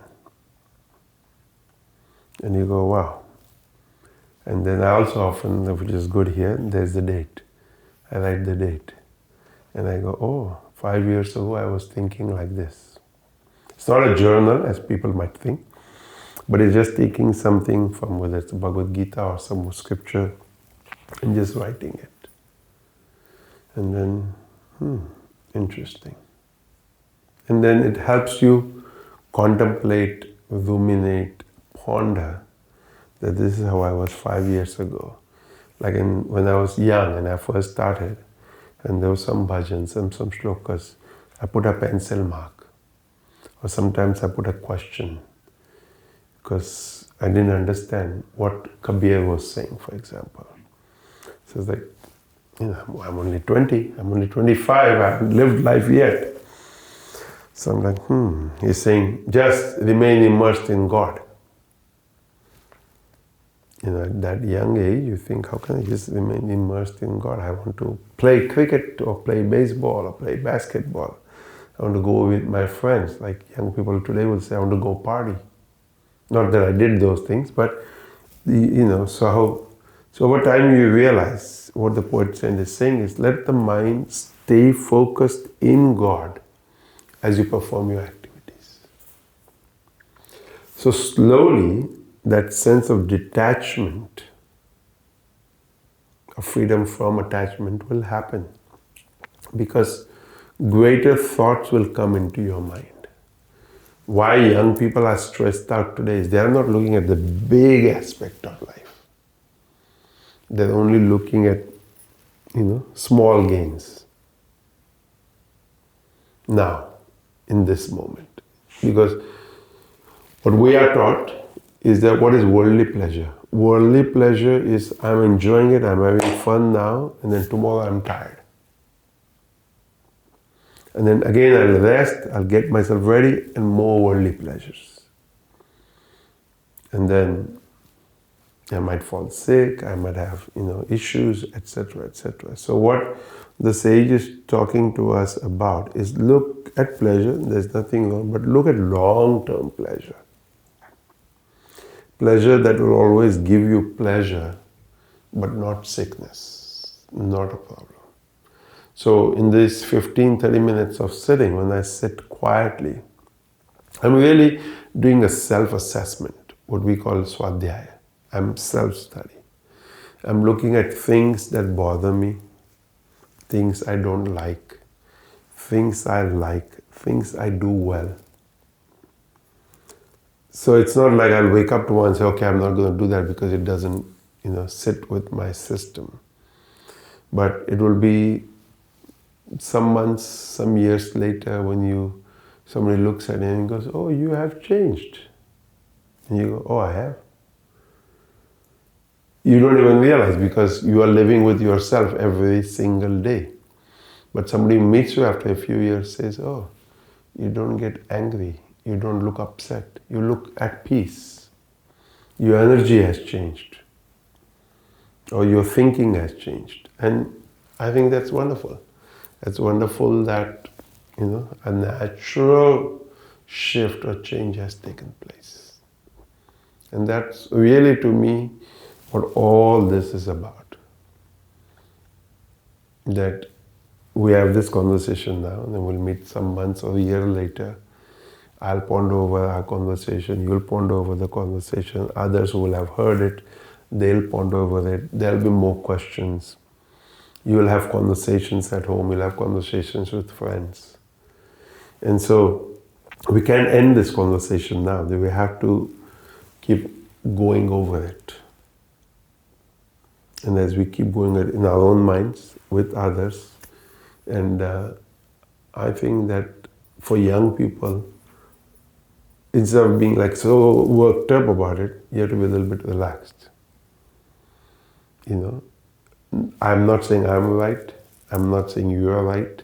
And you go, wow. And then I also often, which is good here, there's the date. I write the date. And I go, oh, 5 years ago I was thinking like this. It's not a journal, as people might think, but it's just taking something from, whether it's Bhagavad Gita or some scripture, and just writing it. And then, interesting. And then it helps you contemplate, ruminate, ponder that this is how I was 5 years ago. Like when I was young and I first started, and there was some bhajans and some shlokas, I put a pencil mark. Or sometimes I put a question, because I didn't understand what Kabir was saying, for example. So it's like, I'm only 20, I'm only 25, I haven't lived life yet. So I'm like, he's saying, just remain immersed in God. At that young age, you think, how can I just remain immersed in God? I want to play cricket or play baseball or play basketball. I want to go with my friends. Like young people today will say, I want to go party. Not that I did those things, but, so over time you realize what the poet saint is saying is, let the mind stay focused in God as you perform your activities. So slowly, that sense of detachment, of freedom from attachment will happen, because greater thoughts will come into your mind. Why young people are stressed out today is they are not looking at the big aspect of life. They're only looking at, small gains. Now, in this moment. Because what we are taught is that what is worldly pleasure? Worldly pleasure is I'm enjoying it, I'm having fun now, and then tomorrow I'm tired. And then again I'll rest, I'll get myself ready, and more worldly pleasures. And then I might fall sick, I might have, issues, etc., etc. So what the sage is talking to us about is look at pleasure, there's nothing wrong, but look at long-term pleasure. Pleasure that will always give you pleasure, but not sickness, not a problem. So in these 15-30 minutes of sitting, when I sit quietly, I'm really doing a self-assessment, what we call swadhyaya. I'm self-study. I'm looking at things that bother me, things I don't like, things I like, things I do well. So it's not like I'll wake up tomorrow and say, okay, I'm not going to do that because it doesn't, sit with my system. But it will be some months, some years later when somebody looks at it and goes, oh, you have changed. And you go, oh, I have. You don't even realize because you are living with yourself every single day. But somebody who meets you after a few years says, oh, you don't get angry, you don't look upset, you look at peace. Your energy has changed, or your thinking has changed. And I think that's wonderful. It's wonderful that, a natural shift or change has taken place. And that's really, to me, what all this is about. That we have this conversation now, and then we'll meet some months or a year later. I'll ponder over our conversation, you'll ponder over the conversation, others who will have heard it, they'll ponder over it, there'll be more questions. You'll have conversations at home, you'll have conversations with friends. And so, we can't end this conversation now, we have to keep going over it. And as we keep going in our own minds, with others, and I think that for young people, instead of being like so worked up about it, you have to be a little bit relaxed. I'm not saying I'm right, I'm not saying you're right.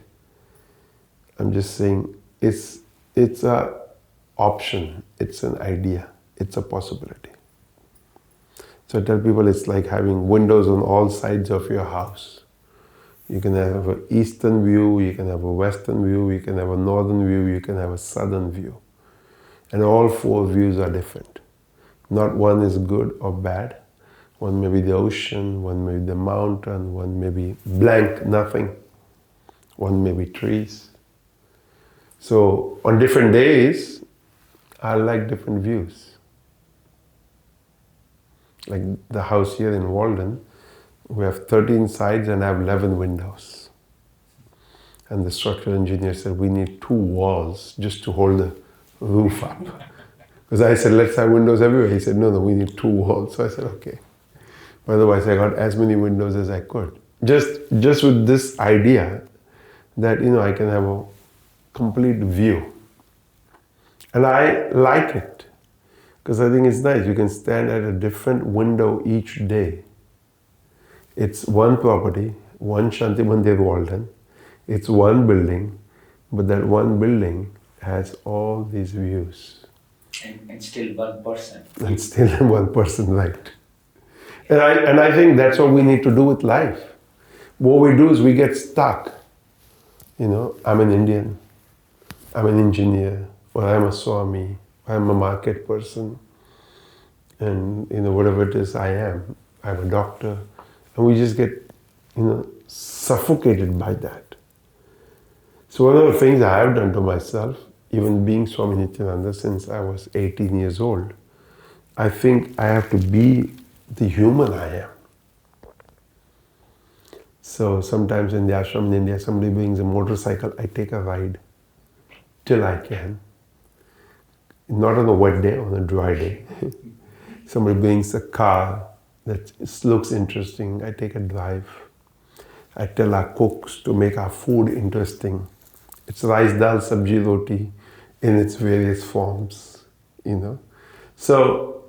I'm just saying it's an option, it's an idea, it's a possibility. So I tell people it's like having windows on all sides of your house. You can have an eastern view, you can have a western view, you can have a northern view, you can have a southern view. And all four views are different. Not one is good or bad. One may be the ocean, one may be the mountain, one may be blank, nothing. One may be trees. So on different days, I like different views. Like the house here in Walden, we have 13 sides and I have 11 windows. And the structural engineer said, we need 2 walls just to hold the roof up. Because I said, let's have windows everywhere. He said, no, we need 2 walls. So I said, okay. Otherwise, I got as many windows as I could. Just with this idea that, I can have a complete view. And I like it. Because I think it's nice. You can stand at a different window each day. It's one property, one Shanti Mandir Walden. It's one building, but that one building has all these views. And still one person. And still one person, right. And I think that's what we need to do with life. What we do is we get stuck. I'm an Indian, I'm an engineer, or I'm a Swami, I'm a market person, and whatever it is I am, I'm a doctor. And we just get, suffocated by that. So one of the things I have done to myself, even being Swami Nityananda since I was 18 years old, I think I have to be the human I am. So sometimes in the ashram in India, somebody brings a motorcycle, I take a ride till I can. Not on a wet day, on a dry day. Somebody brings a car that looks interesting, I take a drive. I tell our cooks to make our food interesting. It's rice, dal, sabji, roti in its various forms, So,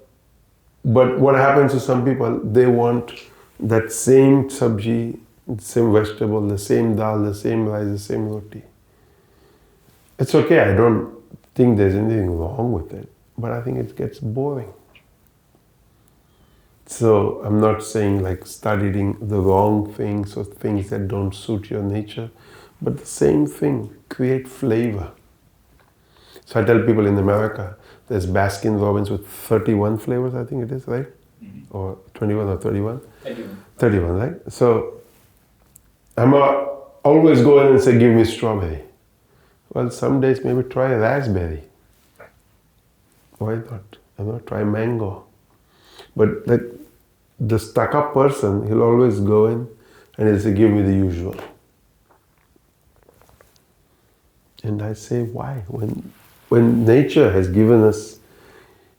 but what happens to some people, they want that same sabji, the same vegetable, the same dal, the same rice, the same roti. It's okay, I don't think there's anything wrong with it, but I think it gets boring. So I'm not saying like start eating the wrong things or things that don't suit your nature, but the same thing, create flavor. So I tell people in America, there's Baskin Robbins with 31 flavors, I think it is, right? Mm-hmm. Or 21 or 31? 31. 31, right? So I'm always go in and say, give me strawberry. Well, some days maybe try raspberry. Why not? Try mango. But like the stuck-up person, he'll always go in and he'll say, give me the usual. And I say, why? When nature has given us,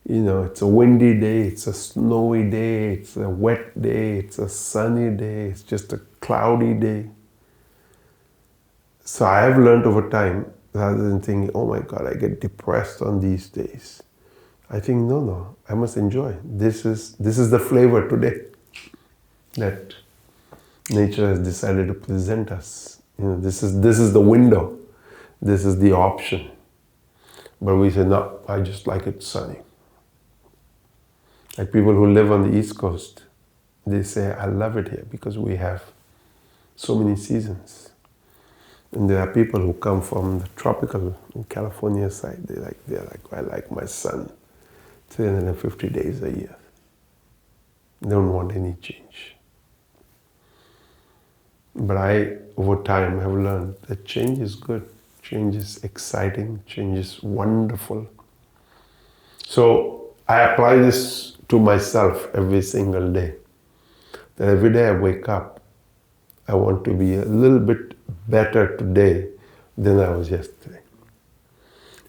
it's a windy day, it's a snowy day, it's a wet day, it's a sunny day, it's just a cloudy day. So I have learned over time, rather than thinking, oh my God, I get depressed on these days. I think, no, I must enjoy. This is the flavor today that nature has decided to present us, This is the window. This is the option. But we say, no, I just like it sunny. Like people who live on the East Coast, they say, I love it here because we have so many seasons. And there are people who come from the tropical California side. They're like, I like my sun 350 days a year. They don't want any change. But I, over time, have learned that change is good. Change is exciting. Change is wonderful. So I apply this to myself every single day. That every day I wake up, I want to be a little bit better today than I was yesterday.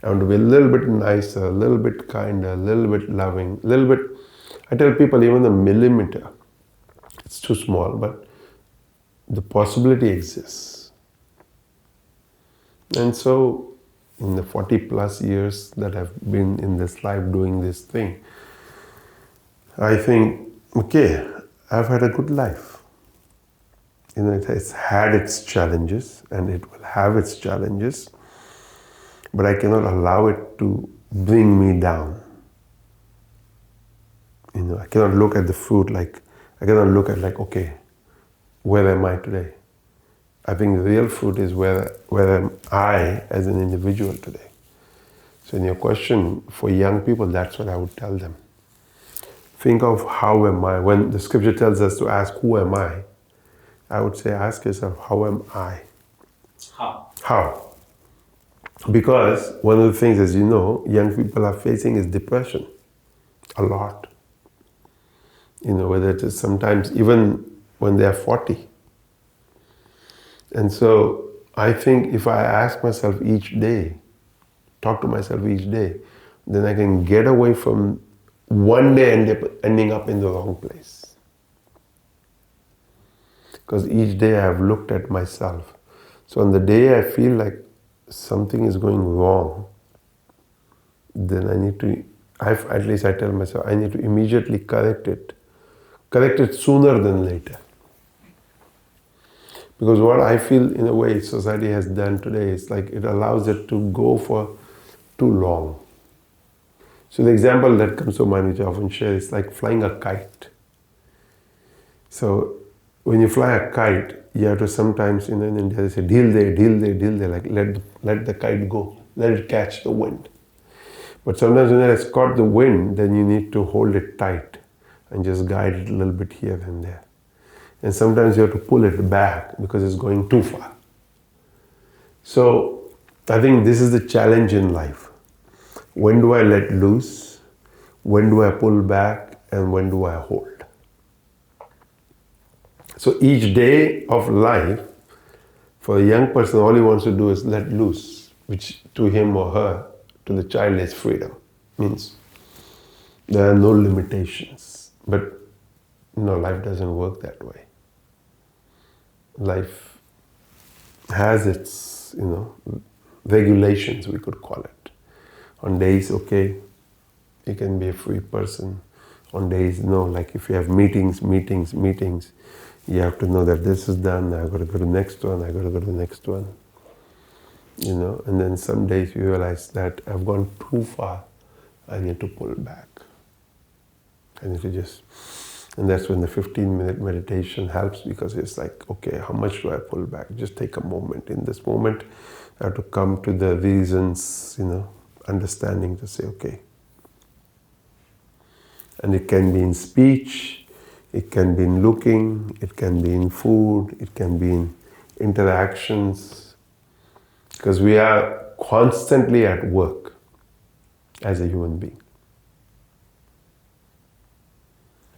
I want to be a little bit nicer, a little bit kinder, a little bit loving, a little bit, I tell people even a millimeter, it's too small, but the possibility exists. And so in the 40 plus years that I've been in this life doing this thing, I think, okay, I've had a good life. It has had its challenges and it will have its challenges, but I cannot allow it to bring me down. I cannot look at the fruit I cannot look at okay, where am I today? I think the real fruit is where am I as an individual today. So in your question, for young people, that's what I would tell them. Think of how am I? When the scripture tells us to ask, who am I would say, ask yourself, how am I? How? Because one of the things, as you know, young people are facing is depression. A lot. Whether it is sometimes even when they are 40. And so I think if I ask myself each day, talk to myself each day, then I can get away from one day ending up in the wrong place. Because each day I have looked at myself. So on the day I feel like something is going wrong, then I need to, at least I tell myself, I need to immediately correct it. Correct it sooner than later. Because what I feel in a way society has done today is it allows it to go for too long. So the example that comes to mind, which I often share, is like flying a kite. So when you fly a kite, you have to sometimes, in India, they say, dheel de, like let the kite go, let it catch the wind. But sometimes when it has caught the wind, then you need to hold it tight and just guide it a little bit here and there. And sometimes you have to pull it back because it's going too far. So I think this is the challenge in life. When do I let loose? When do I pull back? And when do I hold? So each day of life, for a young person, all he wants to do is let loose, which to him or her, to the child, is freedom. Means there are no limitations. But life doesn't work that way. Life has its, regulations, we could call it. On days, okay, you can be a free person. On days, no, like if you have meetings, you have to know that this is done, I've got to go to the next one, and then some days you realize that I've gone too far, I need to pull back. I need to just, and that's when the 15-minute meditation helps, because it's like, okay, how much do I pull back? Just take a moment. In this moment, I have to come to the reasons, understanding to say, okay. And it can be in speech, it can be in looking, it can be in food, it can be in interactions. Because we are constantly at work as a human being.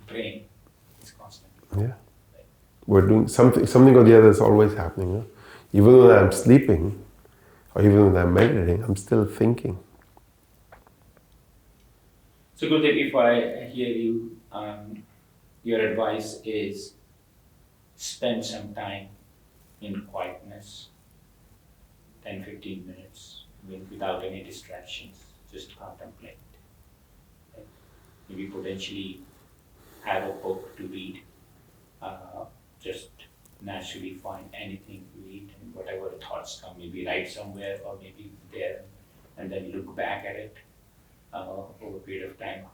Brain is constant. Yeah. We're doing something or the other is always happening. Huh? Even when I'm sleeping, or even when I'm meditating, I'm still thinking. So Gurudev, if I hear you, your advice is spend some time in quietness, 10-15 minutes, without any distractions, just contemplate. Right? Maybe potentially have a book to read, just naturally find anything, read, and whatever thoughts come, maybe write somewhere or maybe there, and then look back at it over a period of time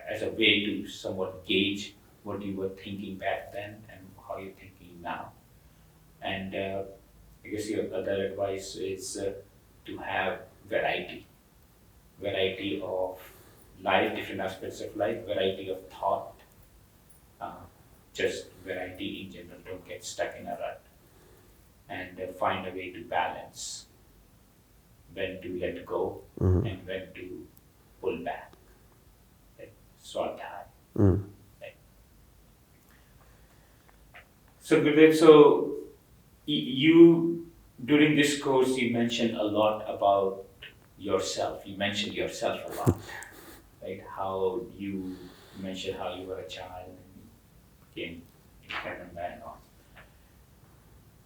as a way to somewhat gauge what you were thinking back then and how you're thinking now. And I guess your other advice is to have variety of life, different aspects of life, variety of thought, just variety in general. Don't get stuck in a rut, and find a way to balance when to let go and when to pull back. Like swadhyay. Right? So Gurudev, so you during this course you mentioned a lot about yourself. You mentioned yourself a lot, right? How you mentioned how you were a child and became independent man and all.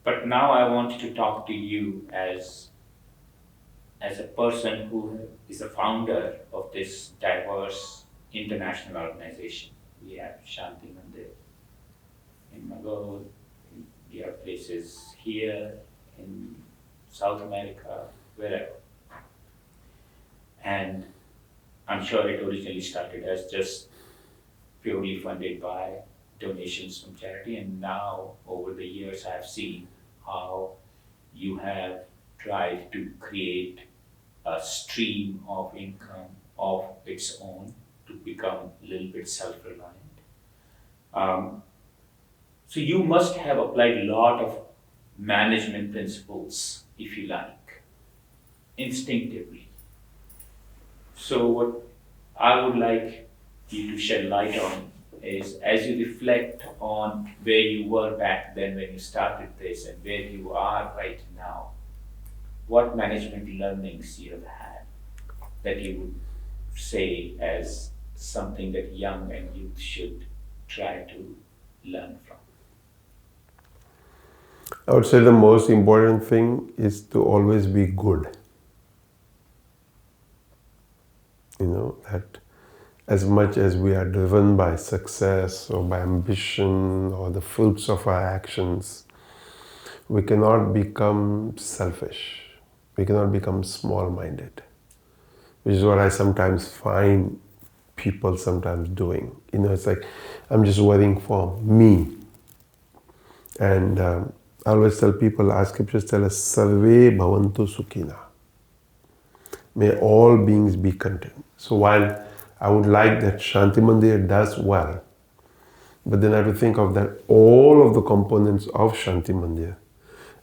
But now I want to talk to you as a person who is a founder of this diverse international organization. We have Shanti Mandir in Magod, we have places here in South America, wherever. And I'm sure it originally started as just purely funded by donations from charity, and now over the years I've seen how you have tried to create a stream of income of its own to become a little bit self-reliant. So you must have applied a lot of management principles, if you like, instinctively. So what I would like you to shed light on is, as you reflect on where you were back then when you started this and where you are right now, what management learnings you have had that you would say as something that young and youth should try to learn from? I would say the most important thing is to always be good. You know, that as much as we are driven by success or by ambition or the fruits of our actions, we cannot become selfish. We cannot become small-minded, which is what I sometimes find people sometimes doing. You know, it's like, I'm just worrying for me. And I always tell people, our scriptures tell us, Sarve bhavantu sukhina. May all beings be content. So while I would like that Shanti Mandir does well, but then I have to think of that all of the components of Shanti Mandir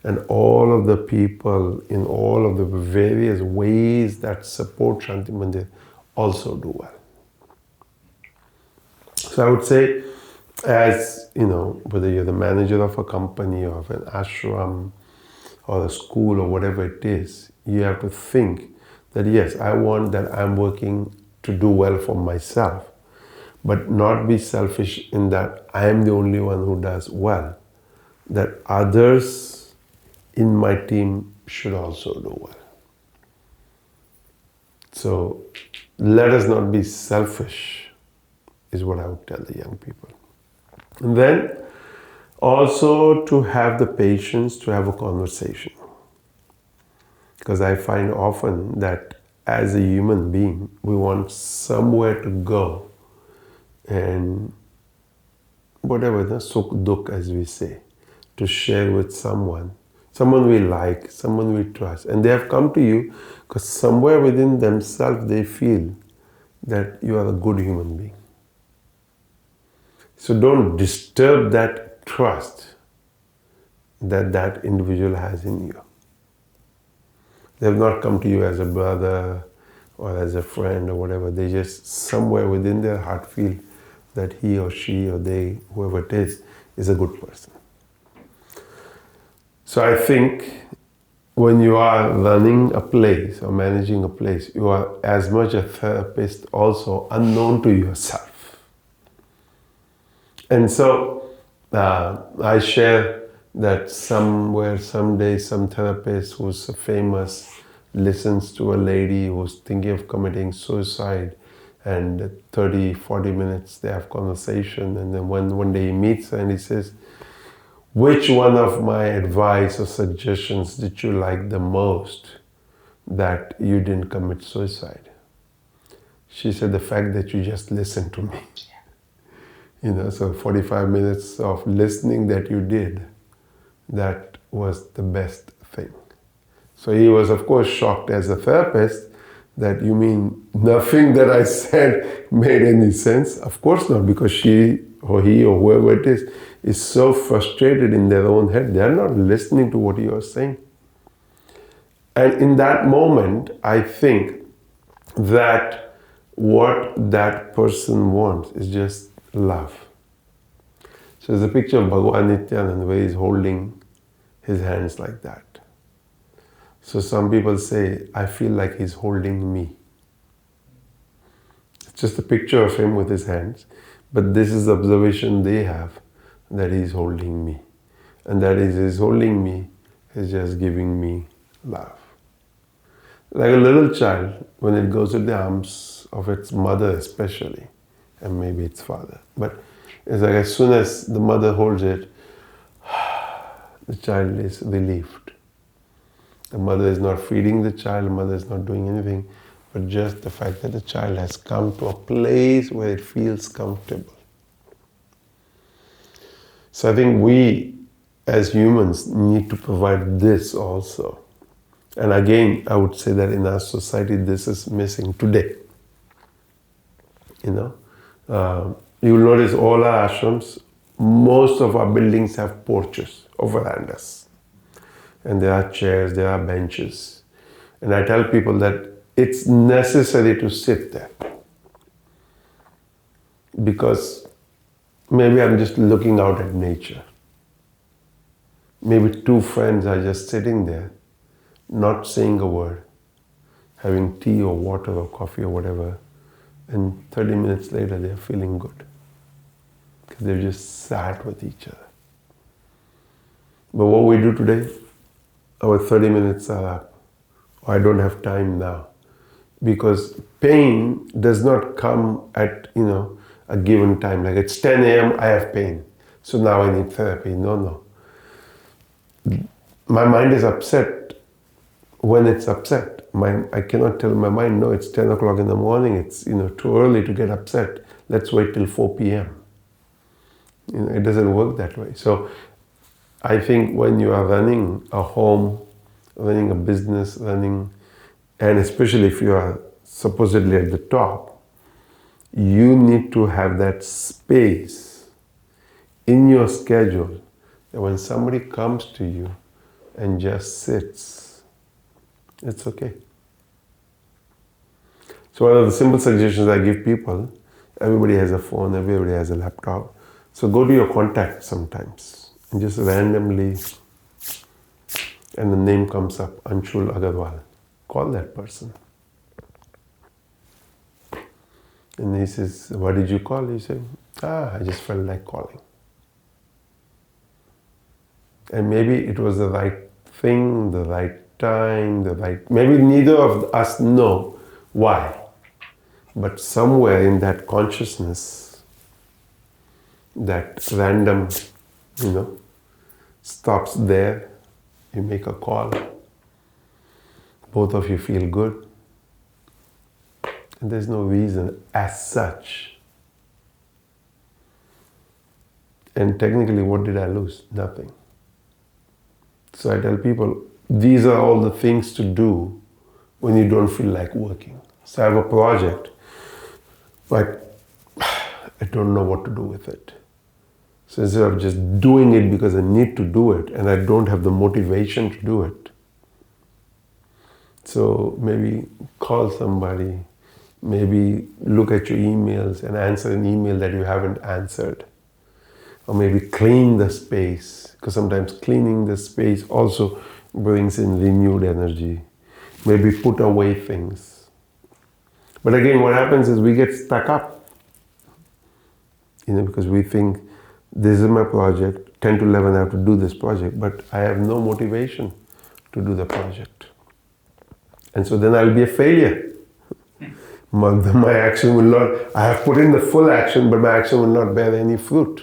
and all of the people in all of the various ways that support Shanti Mandir also do well. So I would say, as you know, whether you're the manager of a company or of an ashram or a school or whatever it is, you have to think that yes, I want that I'm working to do well for myself, but not be selfish in that I am the only one who does well, that others in my team should also do well. So let us not be selfish, is what I would tell the young people. And then also to have the patience to have a conversation. Because I find often that as a human being, we want somewhere to go and whatever, the sukh dukh as we say, to share with someone we like, someone we trust. And they have come to you because somewhere within themselves they feel that you are a good human being. So don't disturb that trust that that individual has in you. They have not come to you as a brother or as a friend or whatever. They just somewhere within their heart feel that he or she or they, whoever it is a good person. So I think when you are running a place or managing a place, you are as much a therapist also unknown to yourself. And so I share that somewhere, someday, some therapist who's famous listens to a lady who's thinking of committing suicide, and 30, 40 minutes they have conversation, and then one day he meets her and he says, which one of my advice or suggestions did you like the most that you didn't commit suicide? She said, the fact that you just listened to me. So 45 minutes of listening that you did, that was the best thing. So he was, of course, shocked as a therapist that you mean nothing that I said made any sense? Of course not, because she or he or whoever it is so frustrated in their own head. They are not listening to what you are saying. And in that moment, I think that what that person wants is just love. So there's a picture of Bhagavan Nityananda where he's holding his hands like that. So some people say, I feel like he's holding me. It's just a picture of him with his hands, but this is the observation they have, that he's holding me. And that is, he's holding me, he's just giving me love. Like a little child, when it goes to the arms of its mother especially, and maybe its father. But it's like as soon as the mother holds it, the child is relieved. The mother is not feeding the child, the mother is not doing anything, but just the fact that the child has come to a place where it feels comfortable. So I think we, as humans, need to provide this also. And again, I would say that in our society, this is missing today. You will notice all our ashrams, most of our buildings have porches or verandas. And there are chairs, there are benches. And I tell people that it's necessary to sit there. Because maybe I'm just looking out at nature. Maybe two friends are just sitting there, not saying a word, having tea or water or coffee or whatever, and 30 minutes later they're feeling good. Because they've just sat with each other. But what we do today, our 30 minutes are up. I don't have time now. Because pain does not come at, a given time. Like it's 10 a.m., I have pain. So now I need therapy. No. My mind is upset when it's upset. I cannot tell my mind, no, it's 10 o'clock in the morning. It's, too early to get upset. Let's wait till 4 p.m. It doesn't work that way. So I think when you are running a home, running a business, and especially if you are supposedly at the top, you need to have that space in your schedule that when somebody comes to you and just sits, it's okay. So one of the simple suggestions I give people, everybody has a phone, everybody has a laptop. So go to your contacts sometimes and just randomly, and the name comes up, Anshul Agarwal. Call that person. And he says, what did you call? You say, I just felt like calling. And maybe it was the right thing, the right time, maybe neither of us know why. But somewhere in that consciousness, that random, stops there. You make a call. Both of you feel good. And there's no reason as such. And technically, what did I lose? Nothing. So I tell people, these are all the things to do when you don't feel like working. So I have a project, but I don't know what to do with it. So instead of just doing it because I need to do it and I don't have the motivation to do it, so maybe call somebody, maybe look at your emails and answer an email that you haven't answered. Or maybe clean the space, because sometimes cleaning the space also brings in renewed energy. Maybe put away things. But again, what happens is we get stuck up. Because we think, this is my project, 10 to 11 I have to do this project, but I have no motivation to do the project. And so then I'll be a failure. My action will not, I have put in the full action, but my action will not bear any fruit.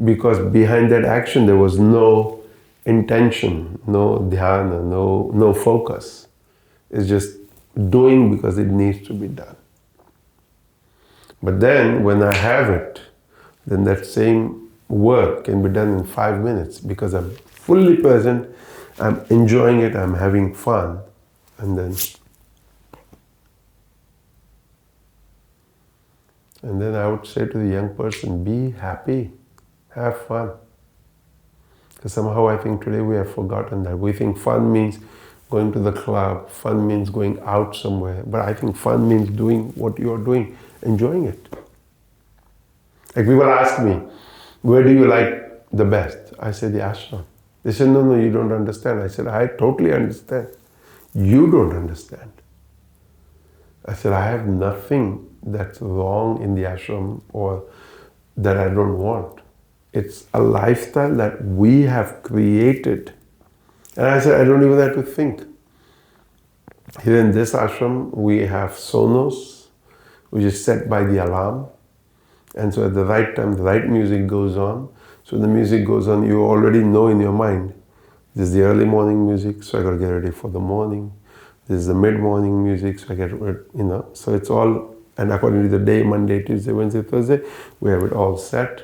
because behind that action there was no intention, no dhyana, no focus. It's just doing because it needs to be done. But then when I have it, then that same work can be done in 5 minutes because I'm fully present, I'm enjoying it, I'm having fun, and then I would say to the young person, be happy, have fun. Because somehow I think today we have forgotten that. We think fun means going to the club, fun means going out somewhere, but I think fun means doing what you're doing, enjoying it. Like people ask me, where do you like the best? I say the ashram. They say, no, you don't understand. I said, I totally understand. You don't understand. I said, I have nothing that's wrong in the ashram or that I don't want. It's a lifestyle that we have created. And I said, I don't even have to think. Here in this ashram, we have sonos, which is set by the alarm. And so at the right time, the right music goes on. So the music goes on, you already know in your mind, this is the early morning music, so I got to get ready for the morning. This is the mid-morning music, so I get ready, So it's all, and according to the day, Monday, Tuesday, Wednesday, Thursday, we have it all set.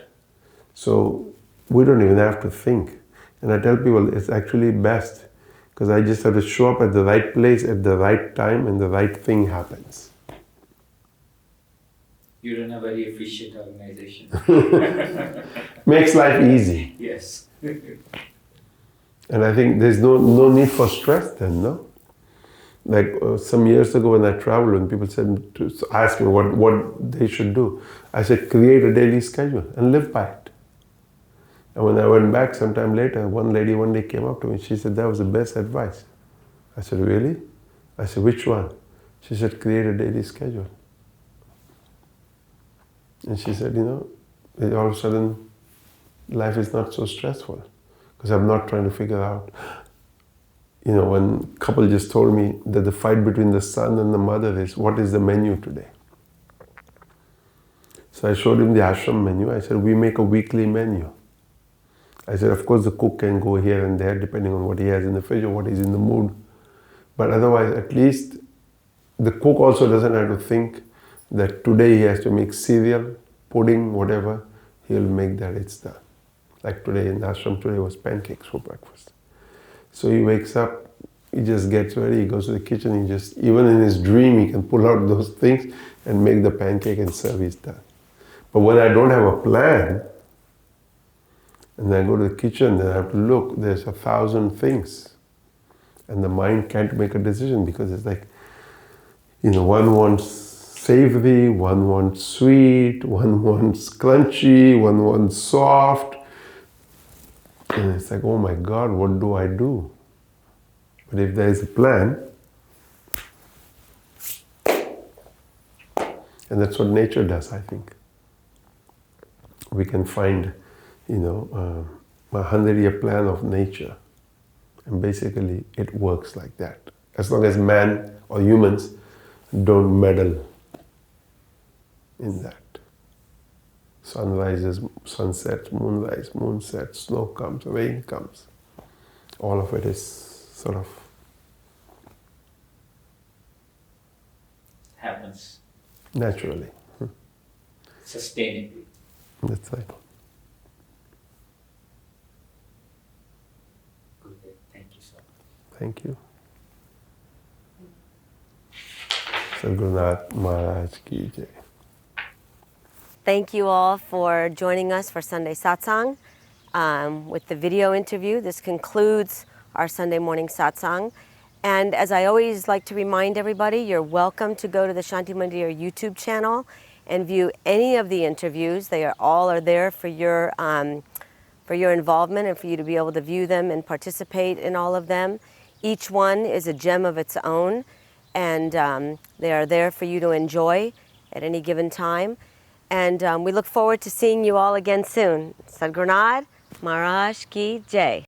So we don't even have to think. And I tell people it's actually best because I just have to show up at the right place at the right time and the right thing happens. You run a very efficient organization. Makes life easy. Yes. And I think there's no need for stress then, no? Like some years ago when I traveled, when people said to ask me what they should do, I said create a daily schedule and live by it. And when I went back sometime later, one lady one day came up to me and she said, that was the best advice. I said, really? I said, which one? She said, create a daily schedule. And she said, all of a sudden, life is not so stressful because I'm not trying to figure out. One couple just told me that the fight between the son and the mother is, what is the menu today? So I showed him the ashram menu. I said, we make a weekly menu. I said, of course, the cook can go here and there depending on what he has in the fridge or what he's in the mood. But otherwise, at least the cook also doesn't have to think that today he has to make cereal, pudding, whatever. He'll make that, it's done. Like today in ashram, today was pancakes for breakfast. So he wakes up, he just gets ready, he goes to the kitchen, he just, even in his dream, he can pull out those things and make the pancake and serve, he's done. But when I don't have a plan, and I go to the kitchen, then I have to look, there's 1,000 things. And the mind can't make a decision because it's like, one wants savory, one wants sweet, one wants crunchy, one wants soft. And it's like, oh my God, what do I do? But if there is a plan, and that's what nature does, I think. We can find, a 100-year plan of nature. And basically, it works like that. As long as man or humans don't meddle in that. Sun rises, sun sets, moon rises, moon sets, snow comes, rain comes. All of it is sort of Happens naturally. sustainably. That's right. Gurudev, thank you so much. Thank you. Sadhguru Maharaj ki jai. Thank you all for joining us for Sunday Satsang. With the video interview, this concludes our Sunday morning Satsang. And as I always like to remind everybody, you're welcome to go to the Shanti Mandir YouTube channel and view any of the interviews. They all are there for your involvement and for you to be able to view them and participate in all of them. Each one is a gem of its own, and they are there for you to enjoy at any given time. And we look forward to seeing you all again soon. Sadhguru Maharaj ki jai.